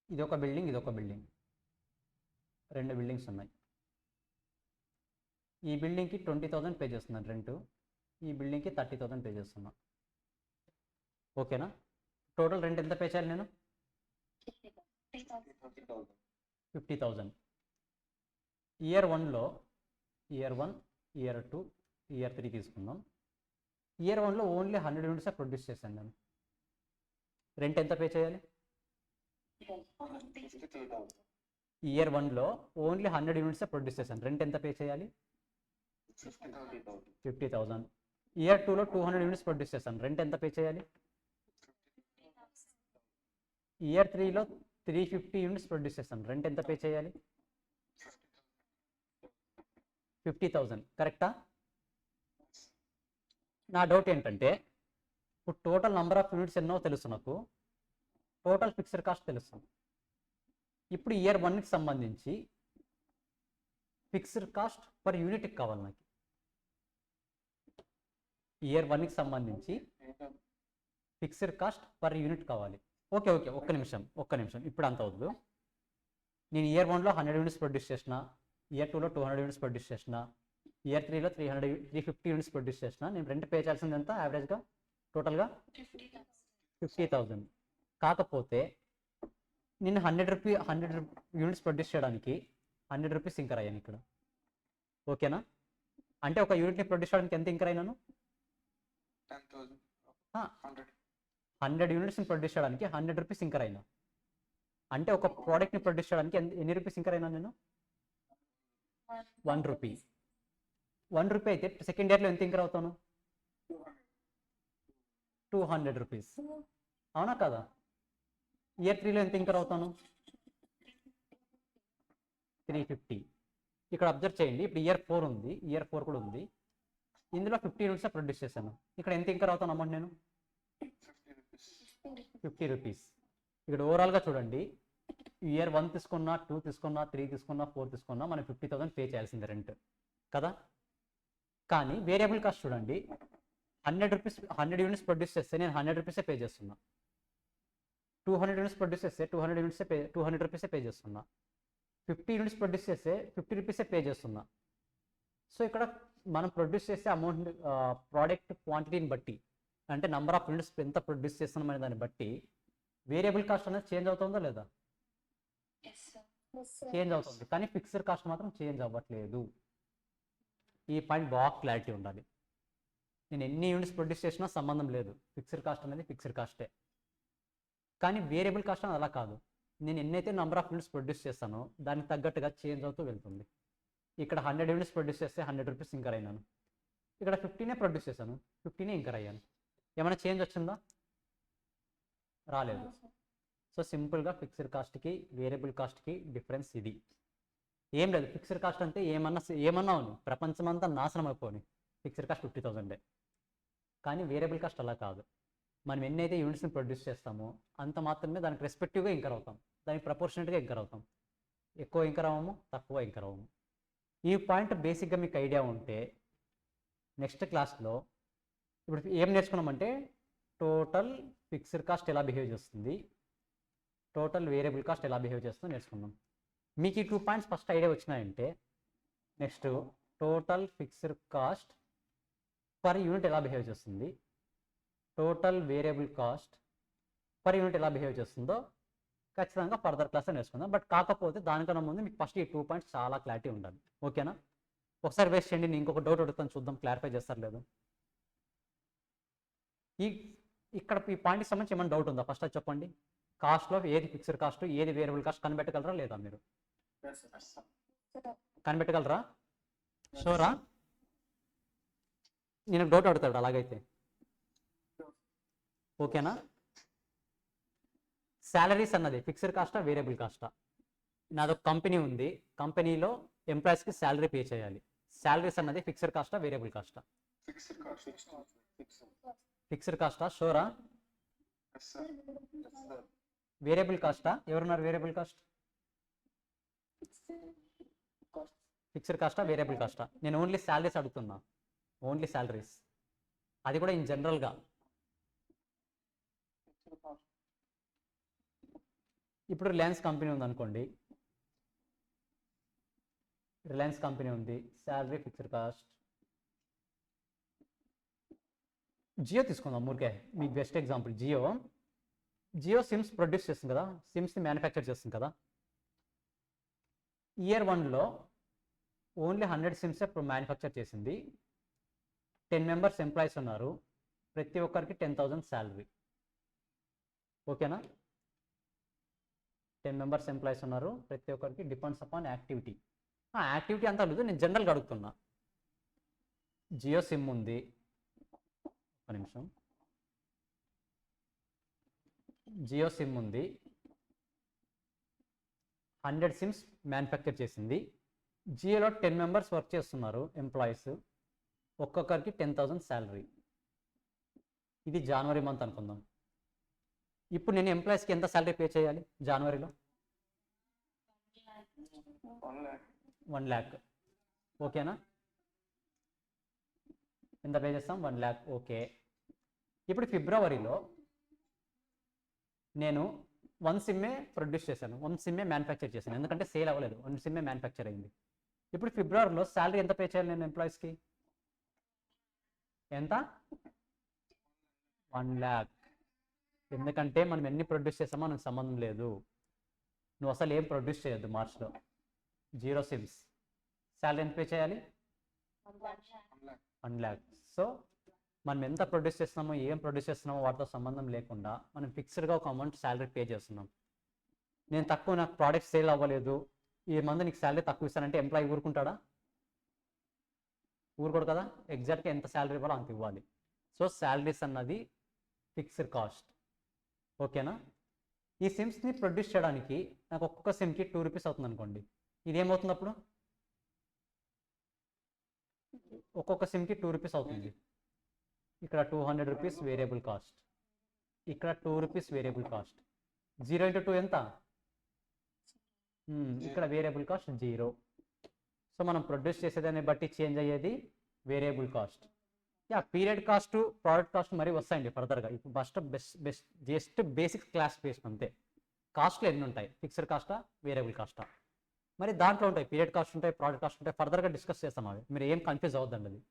ఇది ఒక బిల్డింగ్, ఇది ఒక బిల్డింగ్, 2 బిల్డింగ్స్ ఉన్నాయి. ఈ బిల్డింగ్కి 20,000 పే చేస్తున్నాను రెంట్, ఈ బిల్డింగ్కి 30,000 పే చేస్తున్నా. ఓకేనా? టోటల్ రెంట్ ఎంత పే చేయాలి నేను? 50,000. ఇయర్ 1లో, ఇయర్ 1, ఇయర్ 2, ఇయర్ 3 తీసుకుందాం. ఇయర్ 1లో ఓన్లీ 100 యూనిట్సే ప్రొడ్యూస్ చేశాను నేను. రెంట్ ఎంత పే చేయాలి? ఇయర్ 1లో ఓన్లీ 100 యూనిట్సే ప్రొడ్యూస్ చేశాను, రెంట్ ఎంత పే చేయాలి? 50,000. ఇయర్ 2లో 200 యూనిట్స్ ప్రొడ్యూస్ చేశాను, రెంట్ ఎంత పే చేయాలి? ఇయర్ 3లో 350 యూనిట్స్ ప్రొడ్యూస్ చేశాను, రెంట్ ఎంత పే చేయాలి? 50,000. కరెక్టా? నా డౌట్ ఏంటంటే, ఇప్పుడు టోటల్ నెంబర్ ఆఫ్ యూనిట్స్ ఎన్నో తెలుసు నాకు, టోటల్ ఫిక్స్డ్ కాస్ట్ తెలుస్తుంది. ఇప్పుడు ఇయర్ 1కి సంబంధించి ఫిక్స్డ్ కాస్ట్ పర్ యూనిట్కి కావాలి నాకు. ఇయర్ 1కి సంబంధించి ఫిక్స్డ్ కాస్ట్ పర్ యూనిట్ కావాలి. ఓకే, ఒక్క నిమిషం, ఇప్పుడు అంత వద్దు. నేను ఇయర్ 1లో 100 యూనిట్స్ ప్రొడ్యూస్ చేసిన, ఇయర్ 2లో 200 యూనిట్స్ ప్రొడ్యూస్ చేసిన, ఇయర్ 3లో 350 యూనిట్స్ ప్రొడ్యూస్ చేసిన. నేను రెంట్ పే చేయాల్సింది ఎంత యావరేజ్గా టోటల్గా? 50,000. కాకపోతే నేను 100 యూనిట్స్ ప్రొడ్యూస్ చేయడానికి 100 రూపీస్ ఇంకర్ అయ్యాను ఇక్కడ. ఓకేనా? అంటే ఒక యూనిట్ని ప్రొడ్యూస్ చేయడానికి ఎంత ఇంకర్ అయినాను? 100 యూనిట్స్ని ప్రొడ్యూస్ చేయడానికి 100 రూపీస్ ఇంకర్ అయినా. అంటే ఒక ప్రోడక్ట్ని ప్రొడ్యూస్ చేయడానికి ఎన్ని రూపీస్ ఇంకర్ అయినా నేను? 1 రూపీ. 1 రూపీ అయితే సెకండ్ ఇయర్లో ఎంత ఇంకర్ అవుతాను? 200 రూపీస్. అవునా కదా? ఇయర్ 3లో ఎంత ఇంకర్ అవుతాను? 350. ఇక్కడ అబ్జర్వ్ చేయండి, ఇప్పుడు ఇయర్ 4 ఉంది, ఇయర్ 4 కూడా ఉంది. ఇందులో 50 యూనిట్స్ ప్రొడ్యూస్ చేశాను. ఇక్కడ ఎంత ఇంకర్ అవుతాను అమౌంట్ నేను? 50 రూపీస్. ఇక్కడ ఓవరాల్గా చూడండి, ఇయర్ 1 తీసుకున్నా, 2 తీసుకున్నా, 3 తీసుకున్నా, 4 తీసుకున్నా మనం 50,000 పే చేయాల్సింది రెంట్ కదా. కానీ వేరియబుల్ కాస్ట్ చూడండి, 100 రూపీస్ 100 యూనిట్స్ ప్రొడ్యూస్ చేస్తే నేను 100 రూపీసే పే చేస్తున్నా. 200 యూనిట్స్ ప్రొడ్యూస్ చేస్తే 200 రూపీసే పే చేస్తున్నా. 50 యూనిట్స్ ప్రొడ్యూస్ చేస్తే 50 రూపీసే పే చేస్తున్నా. సో ఇక్కడ మనం ప్రొడ్యూస్ చేసే అమౌంట్ ప్రోడక్ట్ క్వాంటిటీని బట్టి, అంటే నెంబర్ ఆఫ్ యూనిట్స్ ఎంత ప్రొడ్యూస్ చేస్తున్నాం అనే దాన్ని బట్టి వేరియబుల్ కాస్ట్ అనేది చేంజ్ అవుతుందా లేదా? చేంజ్ అవుతుంది, కానీ ఫిక్స్డ్ కాస్ట్ మాత్రం చేంజ్ అవ్వట్లేదు. ఈ పాయింట్ బాగా క్లారిటీ ఉండాలి. నేను ఎన్ని యూనిట్స్ ప్రొడ్యూస్ చేసినా సంబంధం లేదు, ఫిక్స్డ్ కాస్ట్ అనేది ఫిక్స్డ్ కాస్టే. కానీ వేరియబుల్ కాస్ట్ అనేది అలా కాదు, నేను ఎన్నైతే నెంబర్ ఆఫ్ యూనిట్స్ ప్రొడ్యూస్ చేస్తానో దానికి తగ్గట్టుగా చేంజ్ అవుతూ వెళ్తుంది. ఇక్కడ 100 యూనిట్స్ ప్రొడ్యూస్ చేస్తే 100 రూపీస్ ఇంకర్ అయినాను. ఇక్కడ 15 ప్రొడ్యూస్ చేశాను, 15 ఇంకర్ అయ్యాను. ఏమైనా చేంజ్ వచ్చిందా? రాలేదు. సో సింపుల్గా ఫిక్స్డ్ కాస్ట్కి వేరియబుల్ కాస్ట్కి డిఫరెన్స్ ఇది. ఏం లేదు, ఫిక్స్డ్ కాస్ట్ అంటే ఏమన్నా అవును, ప్రపంచమంతా నాశనం అయిపోని ఫిక్స్డ్ కాస్ట్ 50,000. కానీ వేరియబుల్ కాస్ట్ అలా కాదు, మనం ఎన్నైతే యూనిట్స్ని ప్రొడ్యూస్ చేస్తామో అంత మాత్రమే దానికి రెస్పెక్టివ్గా ఇంకర్ అవుతాం, దానికి ప్రపోర్షనేట్గా ఇంకర్ అవుతాం. ఎక్కువ ఇంకర్ అవ్వము, తక్కువ ఇంకర్ అవ్వము. ఈ పాయింట్ బేసిక్గా మీకు ఐడియా ఉంటే నెక్స్ట్ క్లాస్లో ఇప్పుడు ఏం నేర్చుకున్నామంటే టోటల్ ఫిక్స్డ్ కాస్ట్ ఎలా బిహేవ్ చేస్తుంది, టోటల్ వేరియబుల్ కాస్ట్ ఎలా బిహేవ్ చేస్తుందో నేర్చుకుందాం. మీకు ఈ 2 పాయింట్స్ ఫస్ట్ ఐడియా వచ్చినాయంటే next total fixed cost per unit ఎలా బిహేవ్ చేస్తుంది, total variable cost per unit ఎలా బిహేవ్ చేస్తుందో ఖచ్చితంగా ఫర్దర్ క్లాస్లో నేర్చుకుందాం. బట్ కాకపోతే దానికన్నా ముందు మీకు ఫస్ట్ ఈ 2 పాయింట్స్ చాలా క్లారిటీ ఉండాలి. ఓకేనా? ఒకసారి వేస్ట్ చేయండి, నేను ఇంకొక డౌట్ అడుగుతాను, చూద్దాం క్లారిఫై చేస్తారు లేదు. ఇక్కడ ఈ పాయింట్కి సంబంధించి ఏమైనా డౌట్ ఉందా? ఫస్ట్ అది చెప్పండి. కాస్ట్లో ఏది ఫిక్స్డ్ కాస్ట్, ఏది వేరియబుల్ కాస్ట్ కనిపెట్టగలరా లేదా? మీరు కనిపెట్టగలరా? షూరా? నేను డౌట్ అడుగుతాడు అలాగైతే. ఓకేనా? శాలరీస్ అన్నది ఫిక్స్డ్ కాస్టా వేరియబుల్ కాస్టా? నాదొక కంపెనీ ఉంది, కంపెనీలో ఎంప్లాయీస్కి శాలరీ పే చేయాలి. శాలరీస్ అన్నది ఫిక్స్డ్ కాస్టా వేరియబుల్ కాస్టా? ఫిక్స్డ్ కాస్టా? షూరా? వేరియబుల్ కాస్టా? ఎవరున్నారు వేరియబుల్ కాస్ట్? ఫిక్స్డ్ కాస్టా వేరియబుల్ కాస్టా? నేను ఓన్లీ శాలరీస్ అడుగుతున్నా, ఓన్లీ శాలరీస్, అది కూడా ఇన్ జనరల్గా. ఇప్పుడు రిలయన్స్ కంపెనీ ఉంది అనుకోండి, రిలయన్స్ కంపెనీ ఉంది, శాలరీ ఫిక్స్డ్ కాస్ట్. జియో తీసుకుందాం ఊరికే, మీకు best example Jio sims produce చేస్తుంది కదా, సిమ్స్ని మ్యానుఫ్యాక్చర్ చేస్తుంది కదా. ఇయర్ 1లో ఓన్లీ 100 సిమ్సే మ్యానుఫ్యాక్చర్ చేసింది. 10 మెంబర్స్ ఎంప్లాయీస్ ఉన్నారు, ప్రతి ఒక్కరికి 10,000 శాలరీ. ఓకేనా? 10 మెంబర్స్ ఎంప్లాయీస్ ఉన్నారు, ప్రతి ఒక్కరికి డిపెండ్స్ అపాన్ యాక్టివిటీ. యాక్టివిటీ అంతా లేదు, నేను జనరల్గా అడుగుతున్నా. జియో సిమ్ ఉంది, ఒక నిమిషం, జియో సిమ్ ఉంది, 100 సిమ్స్ మ్యానుఫ్యాక్చర్ చేసింది. జియోలో 10 మెంబర్స్ వర్క్ చేస్తున్నారు ఎంప్లాయీస్, ఒక్కొక్కరికి 10,000 శాలరీ. ఇది జనవరి మంత్ అనుకుందాం. ఇప్పుడు నేను ఎంప్లాయీస్కి ఎంత శాలరీ పే చేయాలి జనవరిలో? 1 lakh. ఓకేనా? ఎంత పే చేస్తాం? 1 lakh. ఓకే. ఇప్పుడు ఫిబ్రవరిలో నేను 1 సిమ్మే ప్రొడ్యూస్ చేశాను, 1 సిమ్మే మ్యానుఫ్యాక్చర్ చేశాను, ఎందుకంటే సేల్ అవ్వలేదు, 1 సిమ్మే మ్యానుఫ్యాక్చర్ అయింది. ఇప్పుడు ఫిబ్రవరిలో శాలరీ ఎంత పే చేయాలి నేను ఎంప్లాయీస్కి? ఎంత? 1 lakh. ఎందుకంటే మనం ఎన్ని ప్రొడ్యూస్ చేసామో మనకు సంబంధం లేదు, నువ్వు అసలు ఏం ప్రొడ్యూస్ చేయొద్దు మార్చ్లో. 0 సిమ్స్, శాలరీ ఎంత పే చేయాలి? 1 lakh. సో మనం ఎంత ప్రొడ్యూస్ చేస్తున్నామో, ఏం ప్రొడ్యూస్ చేస్తున్నామో వాటితో సంబంధం లేకుండా మనం ఫిక్స్డ్గా ఒక అమౌంట్ శాలరీ పే చేస్తున్నాం. నేను తక్కువ, నాకు ప్రోడక్ట్ సేల్ అవ్వలేదు, ఈ మంత్ నీకు శాలరీ తక్కువ ఇస్తానంటే ఎంప్లాయీ ఊరుకుంటాడా? ఊరుకోడు కదా. ఎగ్జాక్ట్గా ఎంత శాలరీ ఇవ్వాలో అంత ఇవ్వాలి. సో శాలరీస్ అన్నది ఫిక్స్డ్ కాస్ట్. ఓకేనా? ఈ సిమ్స్ని ప్రొడ్యూస్ చేయడానికి నాకు ఒక్కొక్క సిమ్కి 2 రూపీస్ అవుతుంది అనుకోండి, ఇదేమవుతుంది అప్పుడు? ఒక్కొక్క సిమ్కి 2 రూపీస్ అవుతుంది. ఇక్కడ 200 రూపీస్ వేరియబుల్ కాస్ట్, ఇక్కడ 2 రూపీస్ వేరియబుల్ కాస్ట్. 0 ఇంటూ 2 ఎంత? ఇక్కడ వేరియబుల్ కాస్ట్ 0. సో మనం ప్రొడ్యూస్ చేసేదాన్ని బట్టి చేంజ్ అయ్యేది variable cost. Period cost, product cost మరీ వస్తాయండి ఫర్దర్గా. ఇప్పుడు జస్ట్ బేసిక్ క్లాసిఫికేషన్ అంతే. కాస్ట్లు ఎన్ని ఉంటాయి? ఫిక్స్డ్ కాస్టా, వేరియబుల్ కాస్టా? మరి దాంట్లో ఉంటాయి పీరియడ్ కాస్ట్ ఉంటాయి, ప్రోడక్ట్ కాస్ట్ ఉంటాయి. ఫర్దర్గా డిస్కస్ చేస్తాం అవి. మీరు ఏం కన్ఫ్యూజ్ అవ్వద్దండి. అది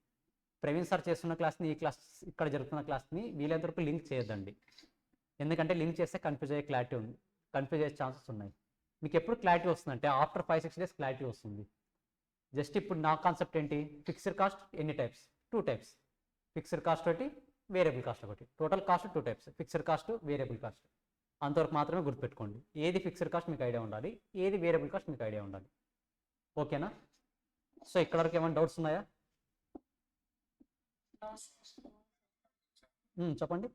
ప్రవీణ్ సార్ చేస్తున్న క్లాస్ని, ఈ క్లాస్ ఇక్కడ జరుగుతున్న క్లాస్ని వీలైనంత వరకు లింక్ చేయొద్దండి. ఎందుకంటే లింక్ చేస్తే కన్ఫ్యూజ్ అయ్యే ఛాన్సెస్ ఉన్నాయి. మీకు ఎప్పుడు క్లారిటీ వస్తుందంటే ఆఫ్టర్ 5-6 డేస్ క్లారిటీ వస్తుంది. జస్ట్ ఇప్పుడు నా కాన్సెప్ట్ ఏంటి? ఫిక్స్డ్ కాస్ట్ ఎన్ని టైప్స్? 2 టైప్స్. ఫిక్స్డ్ కాస్ట్ ఒకటి, వేరియబుల్ కాస్ట్ ఒకటి. Total cost 2 types, fixed cost, variable cost. అంతవరకు మాత్రమే గుర్తుపెట్టుకోండి. ఏది ఫిక్స్డ్ కాస్ట్ మీకు ఐడియా ఉండాలి, ఏది వేరియబుల్ కాస్ట్ మీకు ఐడియా ఉండాలి. ఓకేనా? సో ఇక్కడ వరకు ఏమైనా డౌట్స్ ఉన్నాయా? చెప్పండి.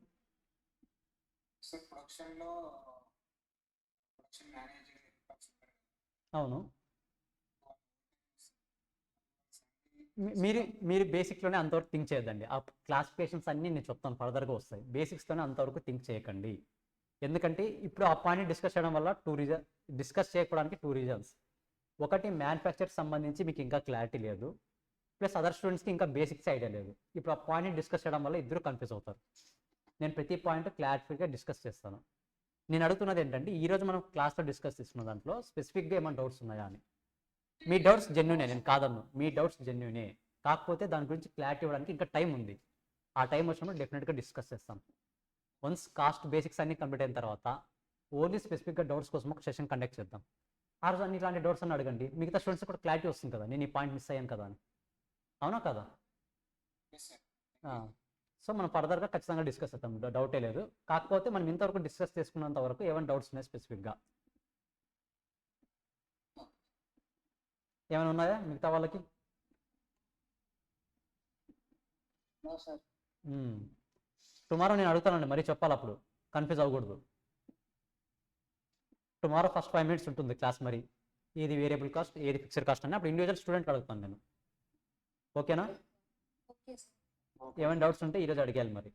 అవును, మీరు బేసిక్లోనే అంతవరకు థింక్ చేయొద్దండి. ఆ క్లాసిఫికేషన్స్ అన్నీ నేను చెప్తాను, ఫర్దర్గా వస్తాయి. బేసిక్స్తోనే అంతవరకు థింక్ చేయకండి. ఎందుకంటే ఇప్పుడు ఆ పాయింట్ డిస్కస్ చేయడం వల్ల డిస్కస్ చేయకపోవడానికి 2 రీజన్స్. ఒకటి, మ్యానుఫ్యాక్చర్ సంబంధించి మీకు ఇంకా క్లారిటీ లేదు, ప్లస్ అదర్ స్టూడెంట్స్కి ఇంకా బేసిక్స్ ఐడియా లేదు. ఇప్పుడు ఆ పాయింట్ని డిస్కస్ చేయడం వల్ల ఇద్దరు కన్ఫ్యూజ్ అవుతారు. నేను ప్రతి పాయింట్ క్లారిఫైగా డిస్కస్ చేస్తాను. నేను అడుగుతున్నది ఏంటంటే, ఈరోజు మనం క్లాస్లో డిస్కస్ చేస్తున్న దాంట్లో స్పెసిఫిక్గా ఏమైనా డౌట్స్ ఉన్నాయా అని. మీ డౌట్స్ జెన్యునే, నేను కాదన్ను. మీ డౌట్స్ జెన్యునే, కాకపోతే దాని గురించి క్లారిటీ ఇవ్వడానికి ఇంకా టైం ఉంది. ఆ టైం వచ్చినప్పుడు డెఫినెట్గా డిస్కస్ చేస్తాం. వన్స్ కాస్ట్ బేసిక్స్ అన్ని కంప్లీట్ అయిన తర్వాత ఓన్లీ స్పెసిఫిక్గా డౌట్స్ కోసం ఒక సెషన్ కండక్ట్ చేద్దాం. ఆ రోజు అన్ని ఇట్లాంటి డౌట్స్ అని అడగండి. మిగతా స్టూడెంట్స్ కూడా క్లారిటీ వస్తుంది కదా, నేను ఈ పాయింట్ మిస్ అయ్యాను కదా అని. అవునా కదా? సో మనం ఫర్దర్గా ఖచ్చితంగా డిస్కస్ చేద్దాం, డౌటే లేదు. కాకపోతే మనం ఇంతవరకు డిస్కస్ చేసుకున్నంత వరకు ఏమైనా డౌట్స్ ఉన్నాయి స్పెసిఫిక్గా? ఏమైనా ఉన్నాయా మిగతా వాళ్ళకి? టుమారో నేను అడుగుతానండి, మరీ చెప్పాలి, అప్పుడు కన్ఫ్యూజ్ అవ్వకూడదు. టుమారో ఫస్ట్ 5 minutes ఉంటుంది క్లాస్. మరి ఏది వేరియబుల్ కాస్ట్, ఏది ఫిక్స్డ్ కాస్ట్ అని అప్పుడు ఇండివిజువల్ స్టూడెంట్ అడుగుతాను నేను. ఓకేనా? ఏమైనా డౌట్స్ ఉంటే ఈరోజు అడిగాలి మరి.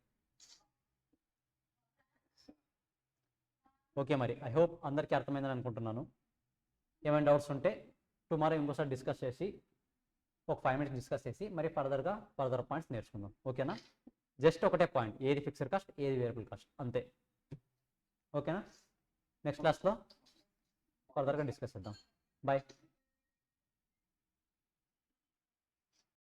ఓకే, మరి ఐ హోప్ అందరికీ అర్థమైందని అనుకుంటున్నాను. ఏమైనా డౌట్స్ ఉంటే టుమారో ఇంకోసారి డిస్కస్ చేసి ఒక 5 minutes డిస్కస్ చేసి మరి ఫర్దర్ పాయింట్స్ నేర్చుకుందాం. ఓకేనా? జస్ట్ ఒకటే పాయింట్, ఏది ఫిక్స్డ్ కాస్ట్, ఏది వేరియబుల్ కాస్ట్, అంతే. ఓకేనా? నెక్స్ట్ క్లాస్లో ఫర్దర్గా డిస్కస్ చేద్దాం. బాయ్.